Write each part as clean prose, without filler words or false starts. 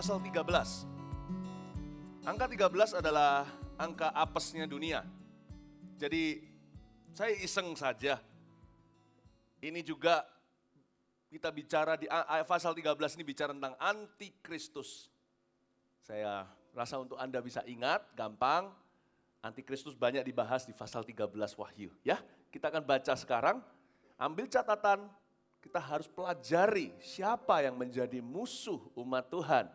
pasal 13. Angka 13 adalah angka apesnya dunia. Jadi saya iseng saja. Ini juga kita bicara di pasal 13 ini bicara tentang antikristus. Saya rasa untuk Anda bisa ingat, gampang. Antikristus banyak dibahas di pasal 13 Wahyu. Ya, kita akan baca sekarang. Ambil catatan, kita harus pelajari siapa yang menjadi musuh umat Tuhan.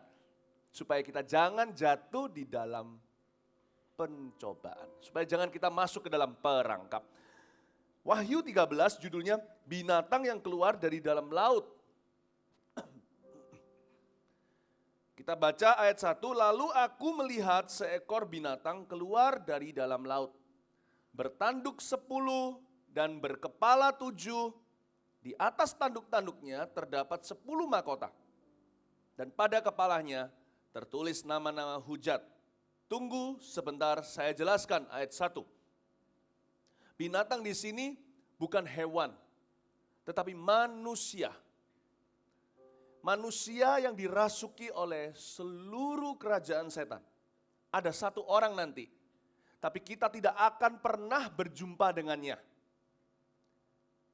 Supaya kita jangan jatuh di dalam pencobaan. Supaya jangan kita masuk ke dalam perangkap. Wahyu 13 judulnya binatang yang keluar dari dalam laut. Kita baca ayat 1, lalu aku melihat seekor binatang keluar dari dalam laut. Bertanduk 10 dan berkepala 7. Di atas tanduk-tanduknya terdapat 10 mahkota. Dan pada kepalanya tertulis nama-nama hujat. Tunggu sebentar, saya jelaskan ayat 1. Binatang di sini bukan hewan, tetapi manusia. Manusia yang dirasuki oleh seluruh kerajaan setan. Ada satu orang nanti, tapi kita tidak akan pernah berjumpa dengannya.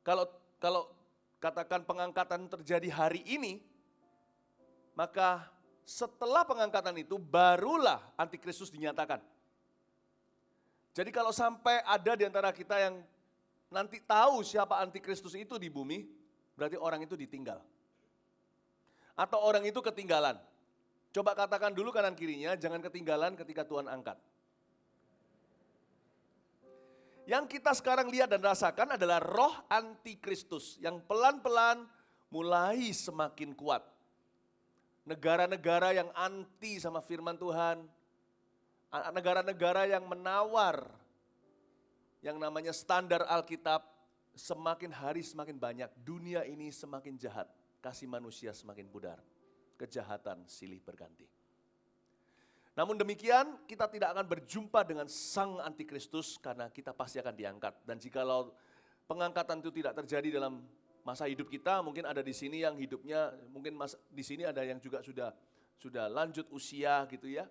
Kalau katakan pengangkatan terjadi hari ini, maka setelah pengangkatan itu barulah antikristus dinyatakan. Jadi kalau sampai ada di antara kita yang nanti tahu siapa antikristus itu di bumi, berarti orang itu ditinggal. Atau orang itu ketinggalan. Coba katakan dulu kanan kirinya, jangan ketinggalan ketika Tuhan angkat. Yang kita sekarang lihat dan rasakan adalah roh antikristus yang pelan-pelan mulai semakin kuat. Negara-negara yang anti sama firman Tuhan, negara-negara yang menawar yang namanya standar Alkitab, semakin hari semakin banyak. Dunia ini semakin jahat, kasih manusia semakin pudar, kejahatan silih berganti. Namun demikian, kita tidak akan berjumpa dengan sang antikristus karena kita pasti akan diangkat. Dan jikalau pengangkatan itu tidak terjadi dalam masa hidup kita, mungkin ada di sini yang hidupnya, mungkin di sini ada yang juga sudah lanjut usia gitu ya.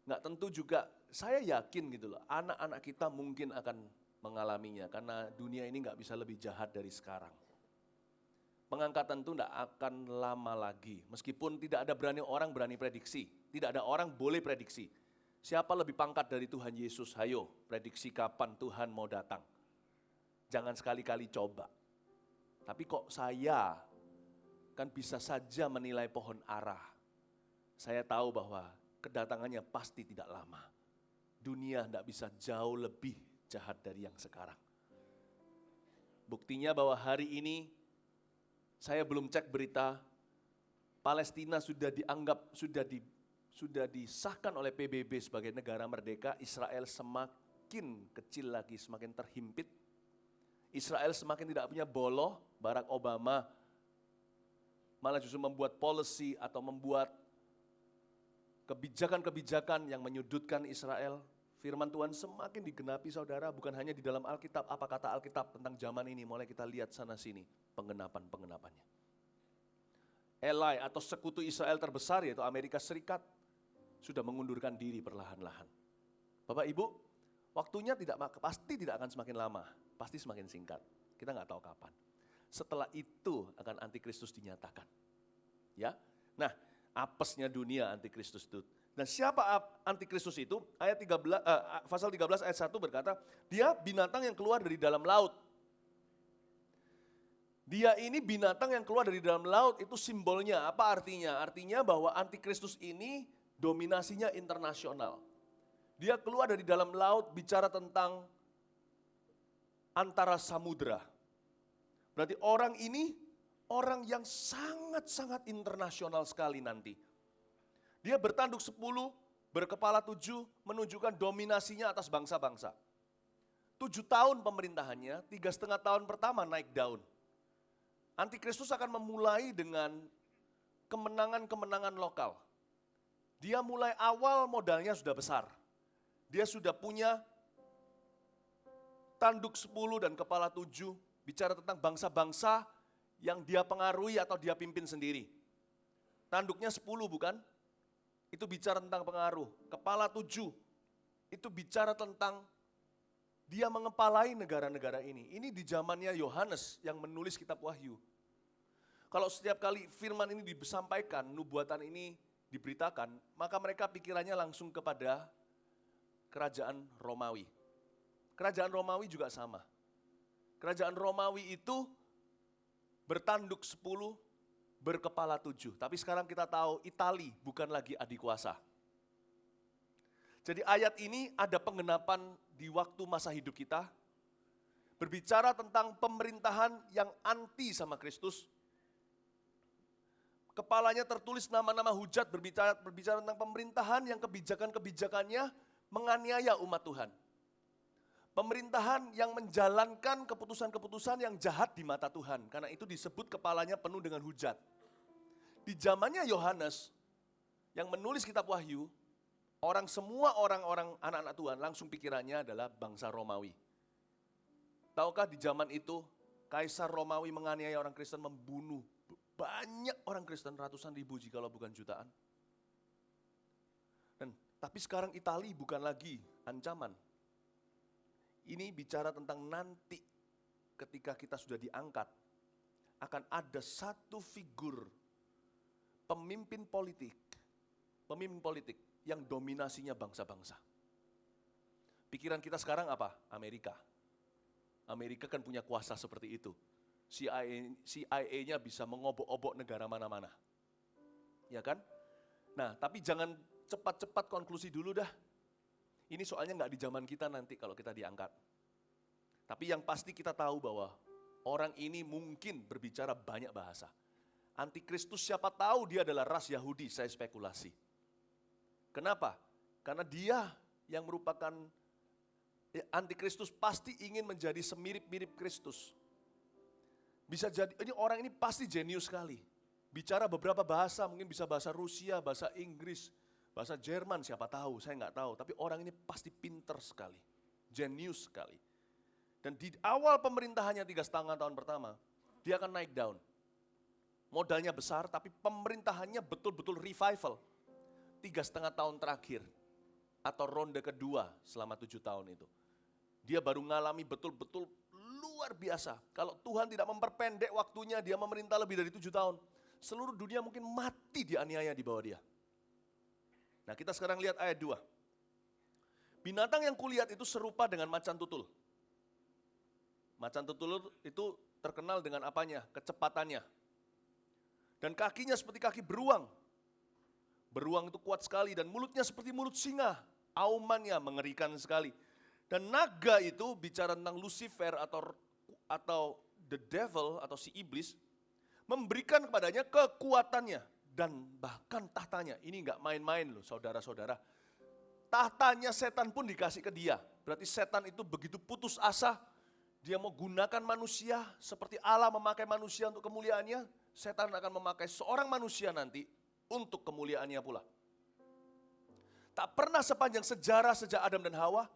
Nggak tentu juga, saya yakin gitu loh, anak-anak kita mungkin akan mengalaminya karena dunia ini nggak bisa lebih jahat dari sekarang. Pengangkatan itu tidak akan lama lagi, meskipun tidak ada orang berani prediksi. Tidak ada orang boleh prediksi. Siapa lebih pangkat dari Tuhan Yesus? Hayo, prediksi kapan Tuhan mau datang. Jangan sekali-kali coba. Tapi kok saya kan bisa saja menilai pohon ara. Saya tahu bahwa kedatangannya pasti tidak lama. Dunia tidak bisa jauh lebih jahat dari yang sekarang. Buktinya bahwa hari ini, saya belum cek berita, Palestina sudah dianggap, sudah disahkan oleh PBB sebagai negara merdeka. Israel semakin kecil lagi, semakin terhimpit. Israel semakin tidak punya boloh. Barack Obama malah justru membuat policy atau membuat kebijakan-kebijakan yang menyudutkan Israel. Firman Tuhan semakin digenapi saudara, bukan hanya di dalam Alkitab. Apa kata Alkitab tentang zaman ini? Mulai kita lihat sana-sini penggenapan-penggenapannya. Ally atau sekutu Israel terbesar yaitu Amerika Serikat sudah mengundurkan diri perlahan-lahan. Bapak Ibu, waktunya pasti tidak akan semakin lama, pasti semakin singkat. Kita nggak tahu kapan. Setelah itu akan antikristus dinyatakan. Ya, nah apesnya dunia antikristus itu. Dan siapa antikristus itu? Pasal 13 ayat 1 berkata, dia binatang yang keluar dari dalam laut. Dia ini binatang yang keluar dari dalam laut, itu simbolnya, apa artinya? Artinya bahwa antikristus ini dominasinya internasional. Dia keluar dari dalam laut bicara tentang antara samudra. Berarti orang ini, orang yang sangat-sangat internasional sekali nanti. Dia bertanduk 10, berkepala 7, menunjukkan dominasinya atas bangsa-bangsa. 7 tahun pemerintahannya, 3,5 tahun pertama naik daun. Antikristus akan memulai dengan kemenangan-kemenangan lokal. Dia mulai awal modalnya sudah besar. Dia sudah punya tanduk 10 dan kepala 7, bicara tentang bangsa-bangsa yang dia pengaruhi atau dia pimpin sendiri. Tanduknya 10 bukan? itu bicara tentang pengaruh. Kepala 7 itu bicara tentang dia mengepalai negara-negara ini. Ini di zamannya Yohanes yang menulis kitab Wahyu. Kalau setiap kali firman ini disampaikan, nubuatan ini diberitakan, maka mereka pikirannya langsung kepada kerajaan Romawi. Kerajaan Romawi juga sama. Kerajaan Romawi itu bertanduk 10, berkepala 7. Tapi sekarang kita tahu Itali bukan lagi adik kuasa. Jadi ayat ini ada penggenapan di waktu masa hidup kita. Berbicara tentang pemerintahan yang anti sama Kristus. Kepalanya tertulis nama-nama hujat, berbicara tentang pemerintahan yang kebijakan-kebijakannya menganiaya umat Tuhan. Pemerintahan yang menjalankan keputusan-keputusan yang jahat di mata Tuhan. Karena itu disebut kepalanya penuh dengan hujat. Di zamannya Yohanes yang menulis kitab Wahyu, semua orang-orang anak-anak Tuhan langsung pikirannya adalah bangsa Romawi. Tahukah di zaman itu Kaisar Romawi menganiaya orang Kristen, membunuh banyak orang Kristen, ratusan ribu jikalau bukan jutaan. Tapi sekarang Itali bukan lagi ancaman. Ini bicara tentang nanti ketika kita sudah diangkat, akan ada satu figur pemimpin politik yang dominasinya bangsa-bangsa. Pikiran kita sekarang apa? Amerika. Amerika kan punya kuasa seperti itu. CIA-nya bisa mengobok-obok negara mana-mana. Ya kan? Nah, tapi jangan cepat-cepat konklusi dulu dah. Ini soalnya nggak di zaman kita nanti kalau kita diangkat. Tapi yang pasti kita tahu bahwa orang ini mungkin berbicara banyak bahasa. Antikristus siapa tahu dia adalah ras Yahudi, saya spekulasi. Kenapa? Karena dia yang merupakan antikristus pasti ingin menjadi semirip-mirip Kristus. Bisa jadi, ini orang ini pasti jenius sekali. Bicara beberapa bahasa, mungkin bisa bahasa Rusia, bahasa Inggris, bahasa Jerman, siapa tahu, saya nggak tahu. Tapi orang ini pasti pinter sekali, jenius sekali. Dan di awal pemerintahannya 3,5 tahun pertama, dia akan naik down. Modalnya besar, tapi pemerintahannya betul-betul revival. 3,5 tahun terakhir, atau ronde kedua selama 7 tahun itu. Dia baru ngalami betul-betul luar biasa. Kalau Tuhan tidak memperpendek waktunya, dia memerintah lebih dari 7 tahun. Seluruh dunia mungkin mati dianiaya di bawah dia. Nah, kita sekarang lihat ayat 2. Binatang yang kulihat itu serupa dengan macan tutul. Macan tutul itu terkenal dengan apanya? Kecepatannya. Dan kakinya seperti kaki beruang. Beruang itu kuat sekali dan mulutnya seperti mulut singa. Aumannya mengerikan sekali. Dan naga itu bicara tentang Lucifer atau the devil atau si iblis, memberikan kepadanya kekuatannya dan bahkan tahtanya. Ini enggak main-main loh saudara-saudara. Tahtanya setan pun dikasih ke dia. Berarti setan itu begitu putus asa, dia mau gunakan manusia seperti Allah memakai manusia untuk kemuliaannya, setan akan memakai seorang manusia nanti untuk kemuliaannya pula. Tak pernah sepanjang sejarah sejak Adam dan Hawa,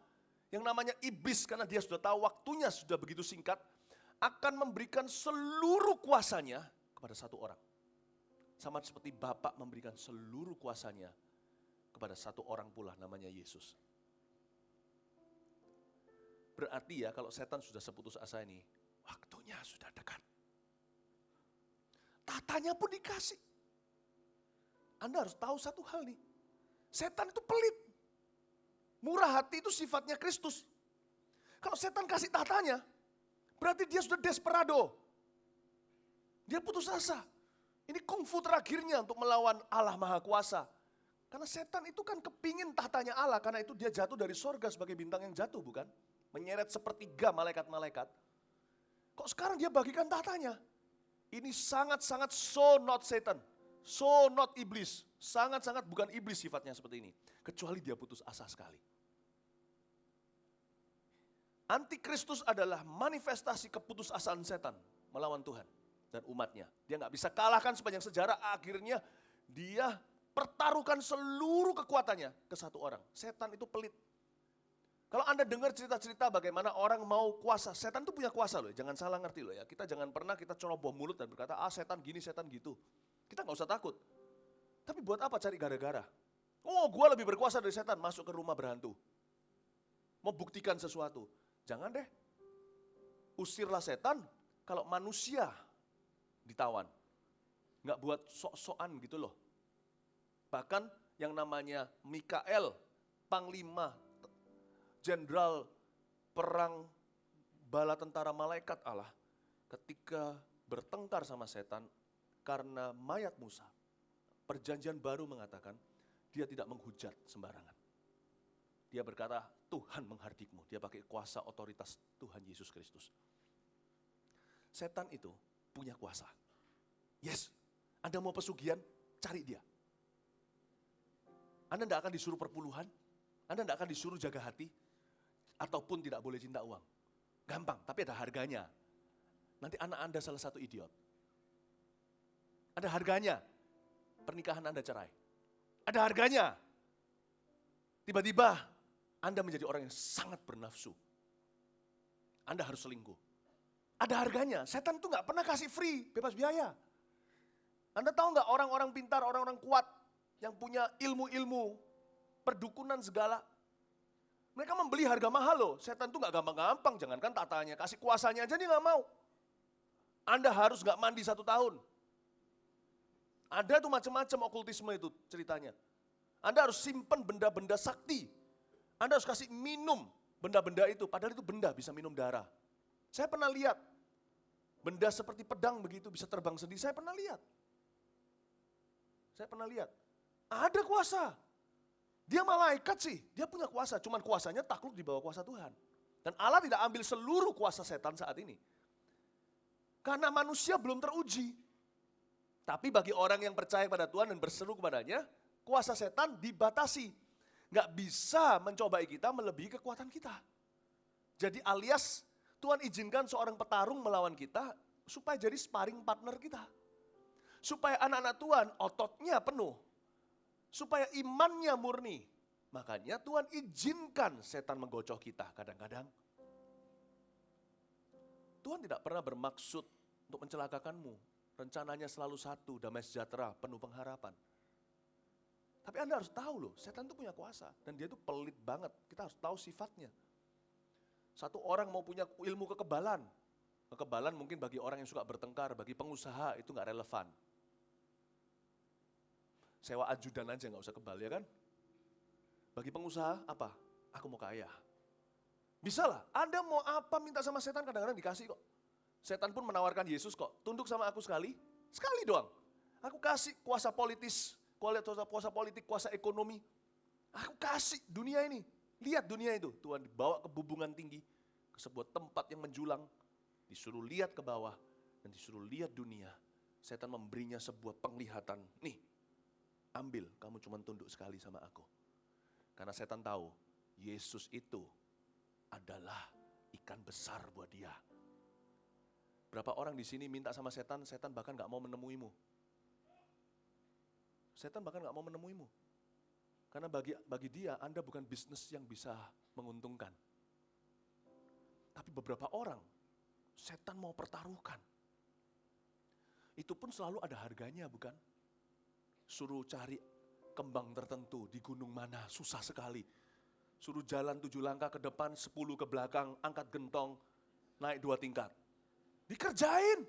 yang namanya iblis karena dia sudah tahu waktunya sudah begitu singkat, akan memberikan seluruh kuasanya kepada satu orang. Sama seperti Bapa memberikan seluruh kuasanya kepada satu orang pula namanya Yesus. Berarti ya kalau setan sudah seputus asa ini, waktunya sudah dekat. Tatanya pun dikasih. Anda harus tahu satu hal nih, setan itu pelit. Murah hati itu sifatnya Kristus. Kalau setan kasih tatanya, berarti dia sudah desperado. Dia putus asa. Ini kungfu terakhirnya untuk melawan Allah Maha Kuasa. Karena setan itu kan kepingin tahtanya Allah, karena itu dia jatuh dari sorga sebagai bintang yang jatuh, bukan? Menyeret sepertiga malaikat-malaikat. Kok sekarang dia bagikan tahtanya? Ini sangat-sangat so not Satan, so not iblis. Sangat-sangat bukan iblis sifatnya seperti ini. Kecuali dia putus asa sekali. Antikristus adalah manifestasi keputusasaan setan melawan Tuhan dan umatnya. Dia nggak bisa kalahkan sepanjang sejarah, akhirnya dia pertaruhkan seluruh kekuatannya ke satu orang. Setan itu pelit. Kalau Anda dengar cerita-cerita bagaimana orang mau kuasa, setan itu punya kuasa loh, jangan salah ngerti loh ya. Kita jangan pernah kita ceroboh mulut dan berkata, setan gini, setan gitu. Kita nggak usah takut. Tapi buat apa cari gara-gara? Oh, gue lebih berkuasa dari setan, masuk ke rumah berhantu. Mau buktikan sesuatu. Jangan deh. Usirlah setan kalau manusia ditawan. Nggak buat sok-sokan gitu loh. Bahkan yang namanya Mikael, panglima, jenderal perang bala tentara malaikat Allah, ketika bertengkar sama setan karena mayat Musa, perjanjian baru mengatakan dia tidak menghujat sembarangan. Dia berkata, Tuhan menghardikmu. Dia pakai kuasa otoritas Tuhan Yesus Kristus. Setan itu punya kuasa. Yes, Anda mau pesugihan, cari dia. Anda tidak akan disuruh perpuluhan, Anda tidak akan disuruh jaga hati, ataupun tidak boleh cinta uang. Gampang, tapi ada harganya. Nanti anak Anda salah satu idiot. Ada harganya, pernikahan Anda cerai. Ada harganya. Tiba-tiba Anda menjadi orang yang sangat bernafsu. Anda harus selingkuh. Ada harganya, setan itu nggak pernah kasih free, bebas biaya. Anda tahu nggak orang-orang pintar, orang-orang kuat, yang punya ilmu-ilmu, perdukunan segala. Mereka membeli harga mahal loh, setan itu nggak gampang-gampang, jangankan tatanya, kasih kuasanya aja dia nggak mau. Anda harus nggak mandi 1 tahun. Ada tuh macam-macam okultisme itu ceritanya. Anda harus simpan benda-benda sakti. Anda harus kasih minum benda-benda itu, padahal itu benda bisa minum darah. Saya pernah lihat, benda seperti pedang begitu bisa terbang sendiri, saya pernah lihat. Ada kuasa. Dia malaikat sih, dia punya kuasa, cuman kuasanya takluk di bawah kuasa Tuhan. Dan Allah tidak ambil seluruh kuasa setan saat ini. Karena manusia belum teruji. Tapi bagi orang yang percaya pada Tuhan dan berseru kepadanya, kuasa setan dibatasi. Nggak bisa mencobai kita melebihi kekuatan kita. Jadi alias Tuhan izinkan seorang petarung melawan kita supaya jadi sparring partner kita. Supaya anak-anak Tuhan ototnya penuh. Supaya imannya murni. Makanya Tuhan izinkan setan menggocoh kita kadang-kadang. Tuhan tidak pernah bermaksud untuk mencelakakanmu. Rencananya selalu satu, damai sejahtera, penuh pengharapan. Tapi Anda harus tahu loh, setan itu punya kuasa. Dan dia itu pelit banget, kita harus tahu sifatnya. Satu orang mau punya ilmu kekebalan. Kekebalan mungkin bagi orang yang suka bertengkar, bagi pengusaha itu gak relevan. Sewa ajudan aja gak usah kebal ya kan. Bagi pengusaha apa? Aku mau kaya. Bisa lah, Anda mau apa minta sama setan kadang-kadang dikasih kok. Setan pun menawarkan Yesus kok, tunduk sama aku sekali doang. Aku kasih kuasa politis, kuasa politik, kuasa ekonomi. Aku kasih dunia ini, lihat dunia itu. Tuhan dibawa ke bubungan tinggi, ke sebuah tempat yang menjulang. Disuruh lihat ke bawah, dan disuruh lihat dunia. Setan memberinya sebuah penglihatan, nih ambil, kamu cuma tunduk sekali sama aku. Karena setan tahu, Yesus itu adalah ikan besar buat dia. Berapa orang di sini minta sama setan, setan bahkan gak mau menemuimu. Setan bahkan gak mau menemuimu. Karena bagi dia, Anda bukan bisnis yang bisa menguntungkan. Tapi beberapa orang, setan mau pertaruhkan. Itu pun selalu ada harganya bukan? Suruh cari kembang tertentu di gunung mana, susah sekali. Suruh jalan 7 langkah ke depan, 10 ke belakang, angkat gentong, naik 2 tingkat. Dikerjain.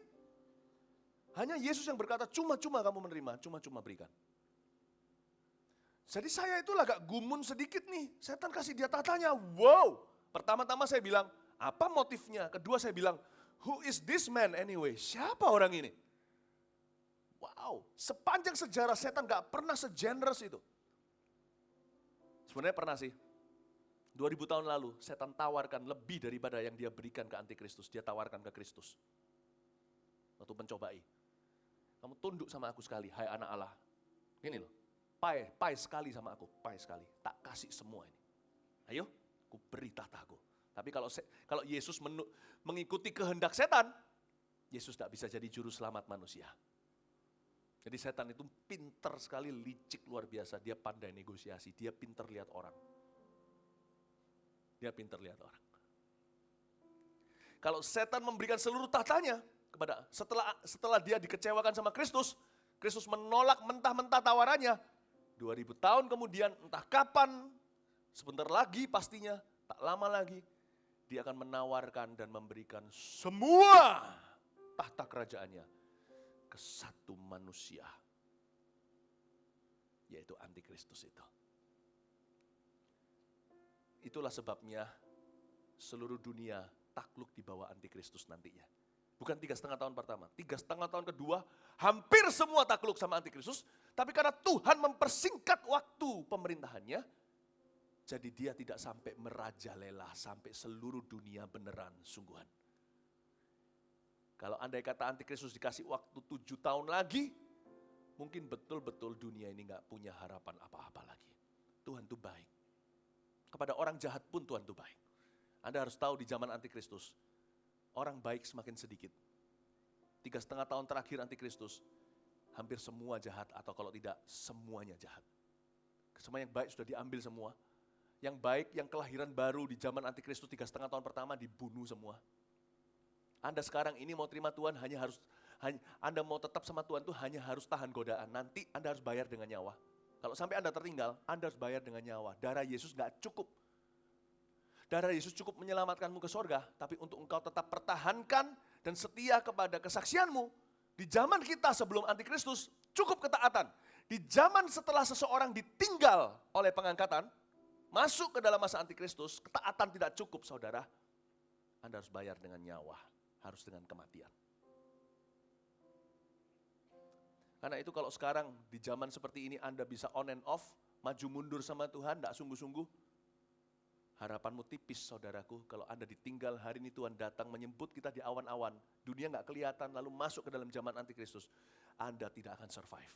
Hanya Yesus yang berkata, cuma-cuma kamu menerima, cuma-cuma berikan. Jadi saya itu agak gumun sedikit nih, setan kasih dia tatanya, wow. Pertama-tama saya bilang, apa motifnya? Kedua saya bilang, who is this man anyway? Siapa orang ini? Wow, sepanjang sejarah setan gak pernah segenerous itu. Sebenarnya pernah sih. 2000 tahun lalu, setan tawarkan lebih daripada yang dia berikan ke antikristus. Dia tawarkan ke Kristus. Waktu mencobai. Kamu tunduk sama aku sekali, hai anak Allah. Ini loh, pai sekali sama aku, pai sekali. Tak kasih semua ini. Ayo, aku beri tahtaku. Tapi kalau Yesus mengikuti kehendak setan, Yesus tak bisa jadi juru selamat manusia. Jadi setan itu pinter sekali, licik luar biasa. Dia pandai negosiasi, dia pinter lihat orang. Kalau setan memberikan seluruh tahtanya kepada setelah dia dikecewakan sama Kristus, Kristus menolak mentah-mentah tawarannya. 2000 tahun kemudian, entah kapan, sebentar lagi pastinya, tak lama lagi, dia akan menawarkan dan memberikan semua tahta kerajaannya ke satu manusia, yaitu Antikristus itu. Itulah sebabnya seluruh dunia takluk di bawah Antikristus nantinya. Bukan 3,5 tahun pertama, 3,5 tahun kedua, hampir semua takluk sama Antikristus. Tapi karena Tuhan mempersingkat waktu pemerintahannya, jadi dia tidak sampai merajalela, sampai seluruh dunia beneran sungguhan. Kalau andai kata Antikristus dikasih waktu 7 tahun lagi, mungkin betul-betul dunia ini gak punya harapan apa-apa lagi. Tuhan itu baik. Kepada orang jahat pun Tuhan itu baik. Anda harus tahu di zaman Antikristus, orang baik semakin sedikit. 3,5 tahun terakhir Antikristus, hampir semua jahat, atau kalau tidak, semuanya jahat. Semua yang baik sudah diambil semua. Yang baik, yang kelahiran baru di zaman Antikristus 3,5 tahun pertama dibunuh semua. Anda sekarang ini mau terima Tuhan, Anda mau tetap sama Tuhan tuh hanya harus tahan godaan. Nanti Anda harus bayar dengan nyawa. Kalau sampai Anda tertinggal, Anda harus bayar dengan nyawa. Darah Yesus gak cukup. Darah Yesus cukup menyelamatkanmu ke sorga, tapi untuk engkau tetap pertahankan dan setia kepada kesaksianmu, di zaman kita sebelum Antikristus, cukup ketaatan. Di zaman setelah seseorang ditinggal oleh pengangkatan, masuk ke dalam masa Antikristus, ketaatan tidak cukup saudara. Anda harus bayar dengan nyawa, harus dengan kematian. Karena itu kalau sekarang di zaman seperti ini Anda bisa on and off, maju mundur sama Tuhan, tidak sungguh-sungguh, harapanmu tipis saudaraku. Kalau Anda ditinggal, hari ini Tuhan datang menyebut kita di awan-awan, dunia gak kelihatan, lalu masuk ke dalam zaman Antikristus, Anda tidak akan survive.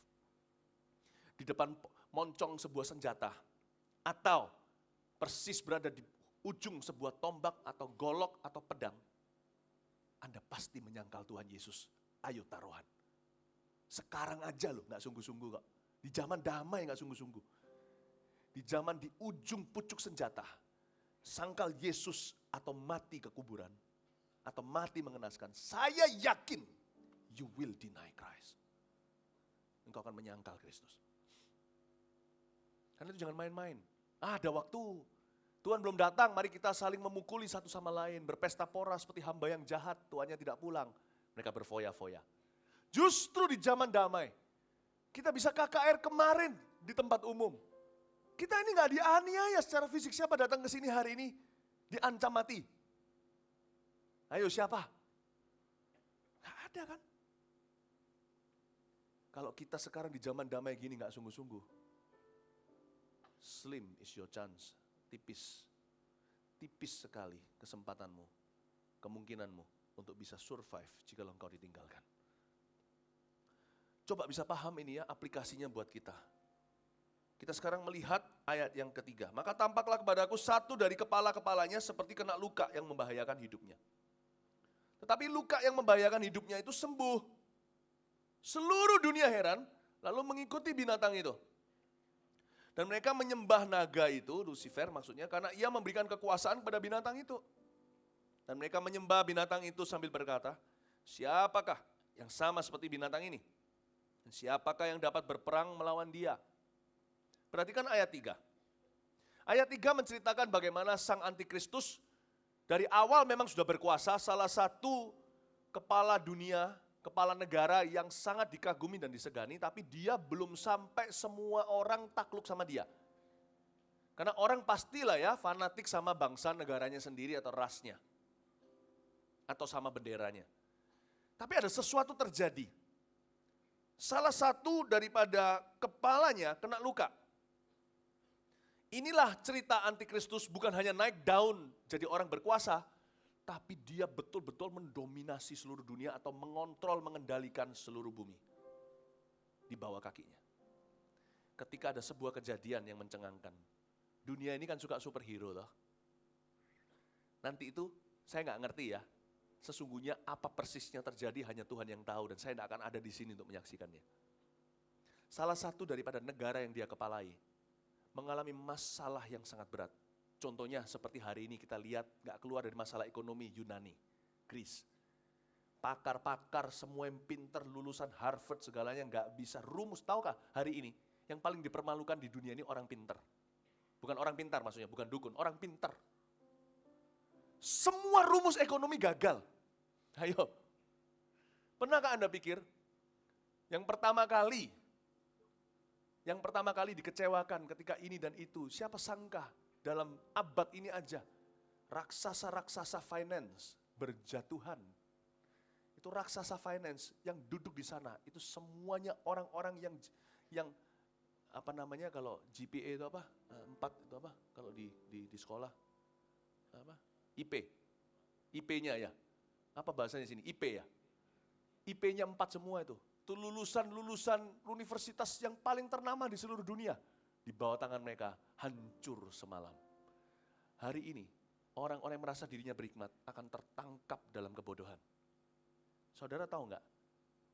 Di depan moncong sebuah senjata, atau persis berada di ujung sebuah tombak atau golok atau pedang, Anda pasti menyangkal Tuhan Yesus. Ayo taruhan. Sekarang aja loh, gak sungguh-sungguh kok. Di zaman damai gak sungguh-sungguh. Di zaman di ujung pucuk senjata, sangkal Yesus atau mati ke kuburan, atau mati mengenaskan. Saya yakin you will deny Christ. Engkau akan menyangkal Kristus. Karena itu jangan main-main. Ada waktu. Tuhan belum datang, mari kita saling memukuli satu sama lain. Berpesta pora seperti hamba yang jahat, tuannya tidak pulang. Mereka berfoya-foya. Justru di zaman damai, kita bisa KKR kemarin di tempat umum. Kita ini gak dianiaya secara fisik. Siapa datang ke sini hari ini diancam mati? Ayo siapa? Gak ada kan? Kalau kita sekarang di zaman damai gini gak sungguh-sungguh, slim is your chance. Tipis. Tipis sekali kesempatanmu, kemungkinanmu untuk bisa survive jika engkau ditinggalkan. Coba bisa paham ini ya, aplikasinya buat kita. Kita sekarang melihat ayat yang ketiga. Maka tampaklah kepadaku satu dari kepala-kepalanya seperti kena luka yang membahayakan hidupnya. Tetapi luka yang membahayakan hidupnya itu sembuh. Seluruh dunia heran, lalu mengikuti binatang itu. Dan mereka menyembah naga itu, Lucifer maksudnya, karena ia memberikan kekuasaan kepada binatang itu. Dan mereka menyembah binatang itu sambil berkata, siapakah yang sama seperti binatang ini? Dan siapakah yang dapat berperang melawan dia? Perhatikan ayat 3. Ayat 3 menceritakan bagaimana sang Antikristus dari awal memang sudah berkuasa, salah satu kepala dunia, kepala negara yang sangat dikagumi dan disegani, tapi dia belum sampai semua orang takluk sama dia. Karena orang pastilah ya fanatik sama bangsa negaranya sendiri atau rasnya. Atau sama benderanya. Tapi ada sesuatu terjadi. Salah satu daripada kepalanya kena luka. Inilah cerita Antikristus, bukan hanya naik daun jadi orang berkuasa, tapi dia betul-betul mendominasi seluruh dunia atau mengontrol, mengendalikan seluruh bumi di bawah kakinya. Ketika ada sebuah kejadian yang mencengangkan, dunia ini kan suka superhero loh. Nanti itu saya nggak ngerti ya, sesungguhnya apa persisnya terjadi hanya Tuhan yang tahu, dan saya tidak akan ada di sini untuk menyaksikannya. Salah satu daripada negara yang dia kepalai mengalami masalah yang sangat berat. Contohnya seperti hari ini kita lihat gak keluar dari masalah ekonomi Yunani, Greece. Pakar-pakar semua yang pinter lulusan Harvard segalanya gak bisa rumus. Tahukah hari ini Yang paling dipermalukan di dunia ini orang pintar. Bukan orang pintar maksudnya, bukan dukun, orang pintar. Semua rumus ekonomi gagal. Ayo, pernahkah Anda pikir, yang pertama kali dikecewakan ketika ini dan itu, siapa sangka dalam abad ini aja, raksasa-raksasa finance berjatuhan. Itu raksasa finance yang duduk di sana, itu semuanya orang-orang yang apa namanya kalau GPA itu apa? 4 itu apa? Kalau di sekolah apa? IP-nya ya. Apa bahasanya sini? IP ya. IP-nya 4 semua itu. Itu lulusan universitas yang paling ternama di seluruh dunia. Di bawah tangan mereka hancur semalam. Hari ini orang-orang yang merasa dirinya berhikmat akan tertangkap dalam kebodohan. Saudara tahu nggak?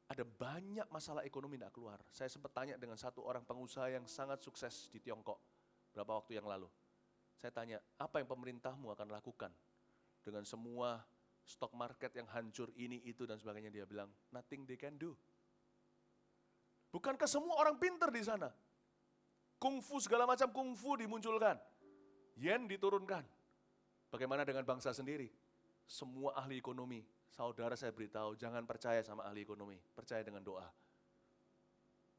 Ada banyak masalah ekonomi tidak keluar. Saya sempat tanya dengan satu orang pengusaha yang sangat sukses di Tiongkok beberapa waktu yang lalu. Saya tanya, apa yang pemerintahmu akan lakukan dengan semua stock market yang hancur ini, itu, dan sebagainya. Dia bilang, nothing they can do. Bukankah semua orang pintar di sana? Kungfu, segala macam kungfu dimunculkan. Yen diturunkan. Bagaimana dengan bangsa sendiri? Semua ahli ekonomi, saudara saya beritahu, jangan percaya sama ahli ekonomi, percaya dengan doa.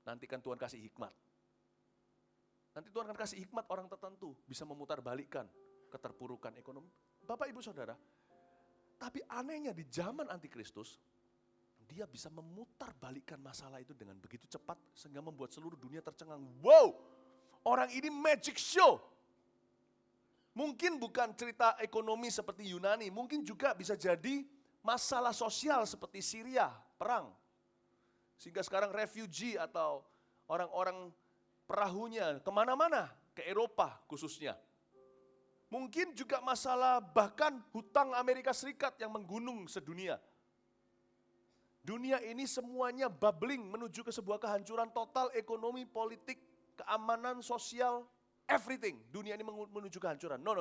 Nanti kan Tuhan kasih hikmat. Nanti Tuhan akan kasih hikmat orang tertentu, bisa memutarbalikkan keterpurukan ekonomi. Bapak, Ibu, Saudara, tapi anehnya di zaman antikristus, dia bisa memutarbalikkan masalah itu dengan begitu cepat, sehingga membuat seluruh dunia tercengang. Wow, orang ini magic show. Mungkin bukan cerita ekonomi seperti Yunani, mungkin juga bisa jadi masalah sosial seperti Syria, perang. Sehingga sekarang refugee atau orang-orang perahunya kemana-mana, ke Eropa khususnya. Mungkin juga masalah bahkan hutang Amerika Serikat yang menggunung sedunia. Dunia ini semuanya bubbling menuju ke sebuah kehancuran total, ekonomi, politik, keamanan, sosial, everything. Dunia ini menuju kehancuran. No.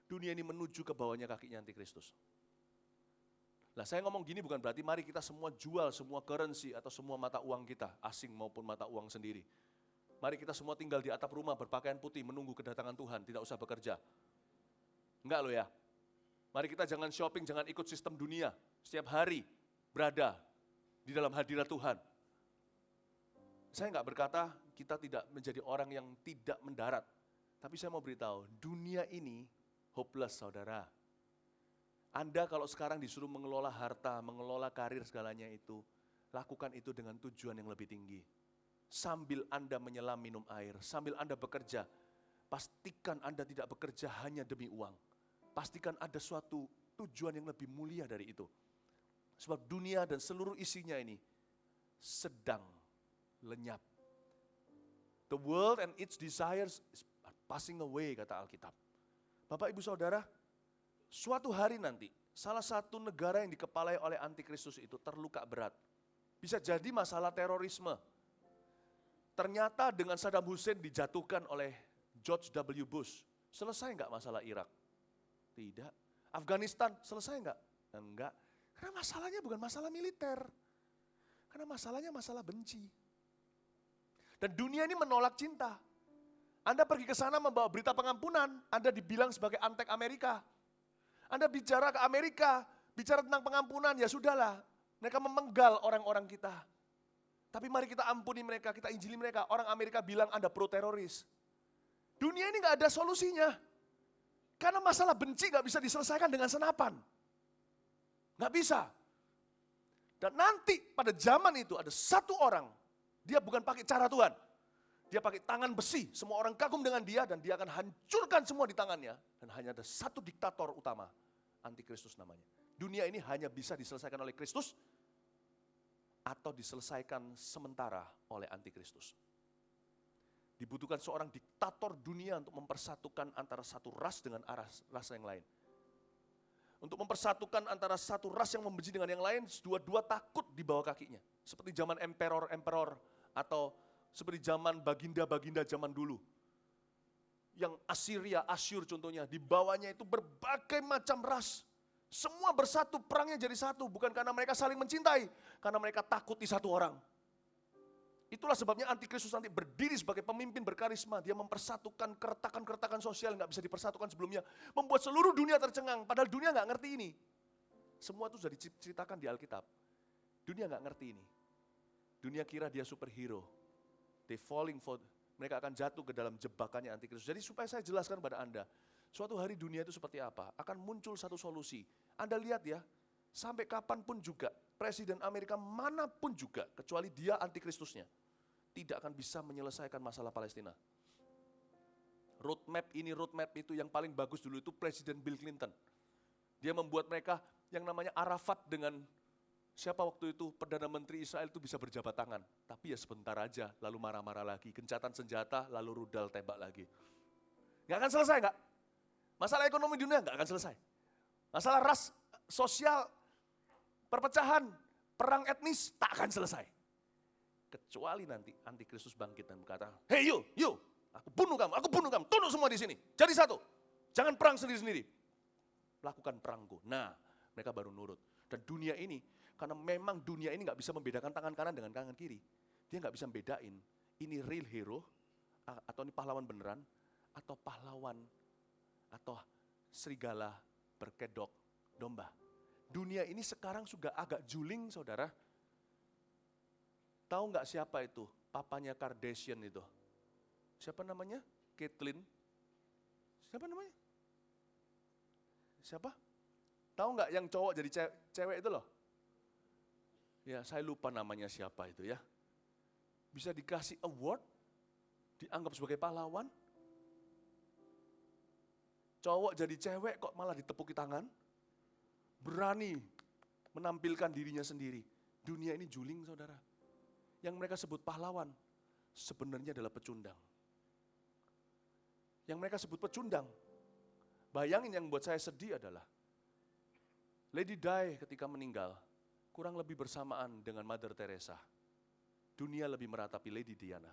Dunia ini menuju ke bawahnya kakinya antikristus. Nah, saya ngomong gini bukan berarti mari kita semua jual semua currency atau semua mata uang kita, asing maupun mata uang sendiri. Mari kita semua tinggal di atap rumah berpakaian putih menunggu kedatangan Tuhan, tidak usah bekerja. Enggak loh ya. Mari kita jangan shopping, jangan ikut sistem dunia. Setiap hari berada di dalam hadirat Tuhan. Saya enggak berkata kita tidak menjadi orang yang tidak mendarat. Tapi saya mau beritahu, dunia ini hopeless, saudara. Anda kalau sekarang disuruh mengelola harta, mengelola karir segalanya itu, lakukan itu dengan tujuan yang lebih tinggi. Sambil Anda menyelam minum air, sambil Anda bekerja, pastikan Anda tidak bekerja hanya demi uang. Pastikan ada suatu tujuan yang lebih mulia dari itu. Sebab dunia dan seluruh isinya ini sedang lenyap. The world and its desires is passing away, kata Alkitab. Bapak, Ibu, Saudara, suatu hari nanti, salah satu negara yang dikepalai oleh antikristus itu terluka berat. Bisa jadi masalah terorisme. Ternyata dengan Saddam Hussein dijatuhkan oleh George W. Bush, selesai enggak masalah Irak? Tidak. Afghanistan selesai enggak? Enggak. Karena masalahnya bukan masalah militer. Karena masalahnya masalah benci. Dan dunia ini menolak cinta. Anda pergi ke sana membawa berita pengampunan, Anda dibilang sebagai antek Amerika. Anda bicara ke Amerika, bicara tentang pengampunan, ya sudahlah. Mereka memenggal orang-orang kita. Tapi mari kita ampuni mereka, kita injili mereka. Orang Amerika bilang Anda pro-teroris. Dunia ini gak ada solusinya. Karena masalah benci gak bisa diselesaikan dengan senapan. Gak bisa. Dan nanti pada zaman itu ada satu orang, dia bukan pakai cara Tuhan. Dia pakai tangan besi, semua orang kagum dengan dia dan dia akan hancurkan semua di tangannya. Dan hanya ada satu diktator utama, antikristus namanya. Dunia ini hanya bisa diselesaikan oleh Kristus, atau diselesaikan sementara oleh antikristus. Dibutuhkan seorang diktator dunia untuk mempersatukan antara satu ras dengan ras yang lain. Untuk mempersatukan antara satu ras yang membenci dengan yang lain, dua-dua takut di bawah kakinya. Seperti zaman emperor-emperor atau seperti zaman baginda-baginda zaman dulu. Yang Assyria, Asyur contohnya, di bawahnya itu berbagai macam ras. Semua bersatu, perangnya jadi satu. Bukan karena mereka saling mencintai, karena mereka takut di satu orang. Itulah sebabnya antikristus nanti berdiri sebagai pemimpin berkarisma. Dia mempersatukan keretakan-keretakan sosial yang nggak bisa dipersatukan sebelumnya. Membuat seluruh dunia tercengang, padahal dunia nggak ngerti ini. Semua itu sudah diceritakan di Alkitab. Dunia nggak ngerti ini. Dunia kira dia superhero. Mereka akan jatuh ke dalam jebakannya antikristus. Jadi supaya saya jelaskan pada Anda, suatu hari dunia itu seperti apa? Akan muncul satu solusi. Anda lihat ya, sampai kapanpun juga, Presiden Amerika manapun juga, kecuali dia antikristusnya, tidak akan bisa menyelesaikan masalah Palestina. Roadmap ini, roadmap itu, yang paling bagus dulu itu Presiden Bill Clinton. Dia membuat mereka yang namanya Arafat dengan siapa waktu itu Perdana Menteri Israel itu bisa berjabat tangan. Tapi ya sebentar aja, lalu marah-marah lagi, gencatan senjata, lalu rudal tembak lagi. Nggak akan selesai nggak? Masalah ekonomi dunia nggak akan selesai. Masalah ras, sosial, perpecahan, perang etnis tak akan selesai. Kecuali nanti antikristus bangkit dan berkata, hey you, aku bunuh kamu, tunduk semua di sini. Jadi satu, jangan perang sendiri-sendiri. Lakukan perangku. Nah, mereka baru nurut. Dan dunia ini, karena memang dunia ini nggak bisa membedakan tangan kanan dengan tangan kiri. Dia nggak bisa membedain, ini real hero, atau ini pahlawan beneran, atau pahlawan, atau serigala berkedok domba. Dunia ini sekarang sudah agak juling, saudara. Tahu nggak siapa itu? Papanya Kardashian itu. Siapa namanya? Caitlyn. Siapa namanya? Siapa? Tahu nggak yang cowok jadi cewek itu loh? Ya, saya lupa namanya siapa itu ya. Bisa dikasih award, dianggap sebagai pahlawan. Cowok jadi cewek kok malah ditepuki tangan. Berani menampilkan dirinya sendiri. Dunia ini juling, saudara. Yang mereka sebut pahlawan, sebenarnya adalah pecundang. Yang mereka sebut pecundang, bayangin yang buat saya sedih adalah, Lady Di ketika meninggal, kurang lebih bersamaan dengan Mother Teresa. Dunia lebih meratapi Lady Diana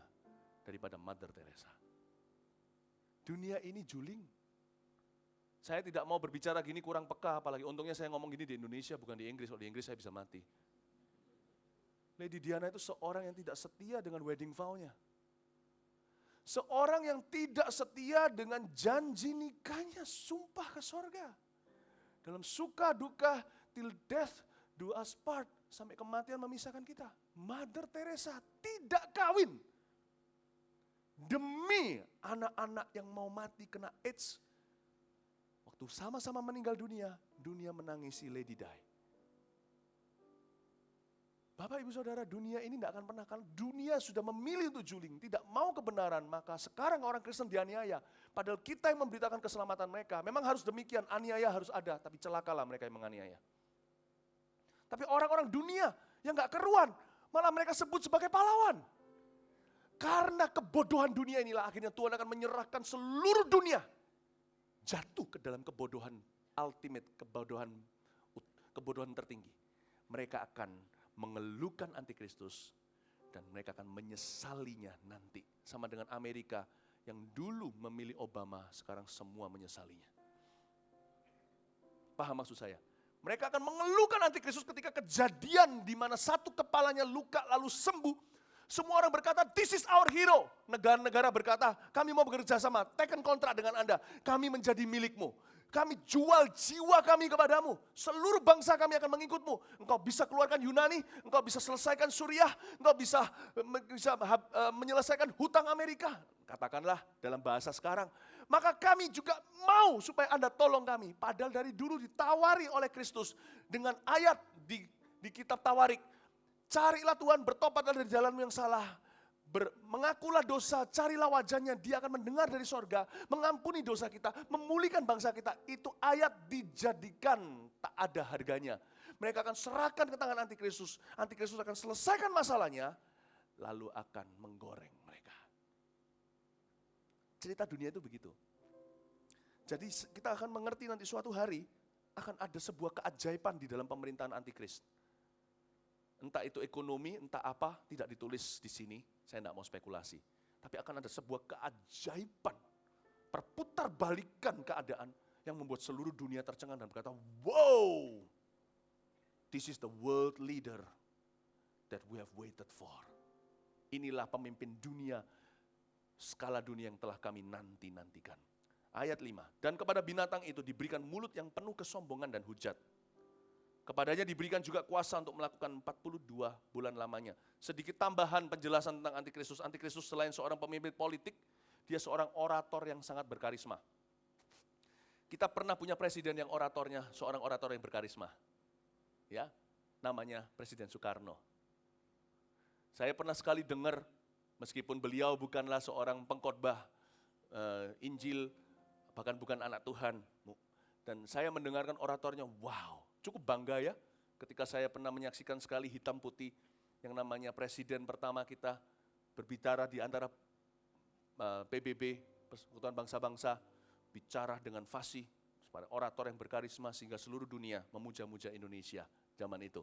daripada Mother Teresa. Dunia ini juling. Saya tidak mau berbicara gini kurang peka, apalagi untungnya saya ngomong gini di Indonesia, bukan di Inggris. Kalau di Inggris saya bisa mati. Lady Diana itu seorang yang tidak setia dengan wedding vow-nya. Seorang yang tidak setia dengan janji nikahnya, sumpah ke sorga. Dalam suka duka, till death do us part, sampai kematian memisahkan kita. Mother Teresa tidak kawin. Demi anak-anak yang mau mati kena AIDS. Waktu sama-sama meninggal dunia, dunia menangisi Lady Di. Bapak ibu saudara, dunia ini tidak akan pernah, kalau dunia sudah memilih untuk juling, tidak mau kebenaran, maka sekarang orang Kristen dianiaya. Padahal kita yang memberitakan keselamatan mereka, memang harus demikian, aniaya harus ada, tapi celakalah mereka yang menganiaya. Tapi orang-orang dunia yang gak keruan, malah mereka sebut sebagai pahlawan. Karena kebodohan dunia inilah akhirnya Tuhan akan menyerahkan seluruh dunia jatuh ke dalam kebodohan ultimate, kebodohan tertinggi. Mereka akan mengeluhkan antikristus dan mereka akan menyesalinya nanti. Sama dengan Amerika yang dulu memilih Obama, sekarang semua menyesalinya. Paham maksud saya? Mereka akan mengeluhkan antikristus ketika kejadian di mana satu kepalanya luka lalu sembuh. Semua orang berkata, this is our hero. Negara-negara berkata, kami mau bekerja sama, taken kontrak dengan Anda. Kami menjadi milikmu. Kami jual jiwa kami kepadamu. Seluruh bangsa kami akan mengikutmu. Engkau bisa keluarkan Yunani, engkau bisa selesaikan Suriah, engkau bisa menyelesaikan hutang Amerika. Katakanlah dalam bahasa sekarang. Maka kami juga mau supaya Anda tolong kami. Padahal dari dulu ditawari oleh Kristus dengan ayat di kitab Tawarik. Carilah Tuhan, bertobatlah dari jalanmu yang salah. Mengakulah dosa, carilah wajahnya, dia akan mendengar dari sorga, mengampuni dosa kita, memulihkan bangsa kita. Itu ayat dijadikan tak ada harganya. Mereka akan serahkan ke tangan antikristus. Antikristus akan selesaikan masalahnya, lalu akan menggoreng mereka. Cerita dunia itu begitu. Jadi kita akan mengerti nanti suatu hari, akan ada sebuah keajaiban di dalam pemerintahan antikris. Entah itu ekonomi, entah apa, tidak ditulis di sini. Saya tidak mau spekulasi. Tapi akan ada sebuah keajaiban. Perputarbalikan keadaan yang membuat seluruh dunia tercengang dan berkata, wow, this is the world leader that we have waited for. Inilah pemimpin dunia, skala dunia yang telah kami nanti-nantikan. Ayat 5, dan kepada binatang itu diberikan mulut yang penuh kesombongan dan hujat. Kepadanya diberikan juga kuasa untuk melakukan 42 bulan lamanya. Sedikit tambahan penjelasan tentang Antikristus. Antikristus selain seorang pemimpin politik, dia seorang orator yang sangat berkarisma. Kita pernah punya presiden yang oratornya, seorang orator yang berkarisma. Ya, namanya Presiden Soekarno. Saya pernah sekali dengar, meskipun beliau bukanlah seorang pengkhotbah Injil, bahkan bukan anak Tuhan. Dan saya mendengarkan oratornya, wow, cukup bangga ya. Ketika saya pernah menyaksikan sekali hitam putih, yang namanya presiden pertama kita berbicara di antara PBB, Persekutuan Bangsa-Bangsa, bicara dengan fasih, pada orator yang berkarisma sehingga seluruh dunia memuja-muja Indonesia zaman itu.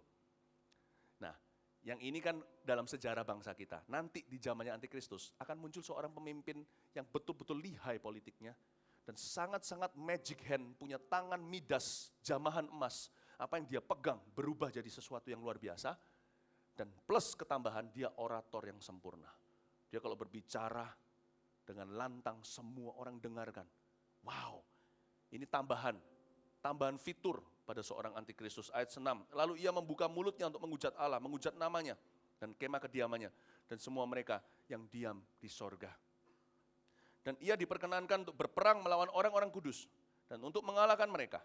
Nah, yang ini kan dalam sejarah bangsa kita. Nanti di zamannya Antikristus akan muncul seorang pemimpin yang betul-betul lihai politiknya dan sangat-sangat magic hand, punya tangan Midas, jamahan emas. Apa yang dia pegang berubah jadi sesuatu yang luar biasa. Dan plus ketambahan dia orator yang sempurna. Dia kalau berbicara dengan lantang semua orang dengarkan. Wow, ini tambahan fitur pada seorang Antikristus. Ayat 6, lalu ia membuka mulutnya untuk menghujat Allah, menghujat namanya dan kemah kediamannya dan semua mereka yang diam di sorga. Dan ia diperkenankan untuk berperang melawan orang-orang kudus dan untuk mengalahkan mereka.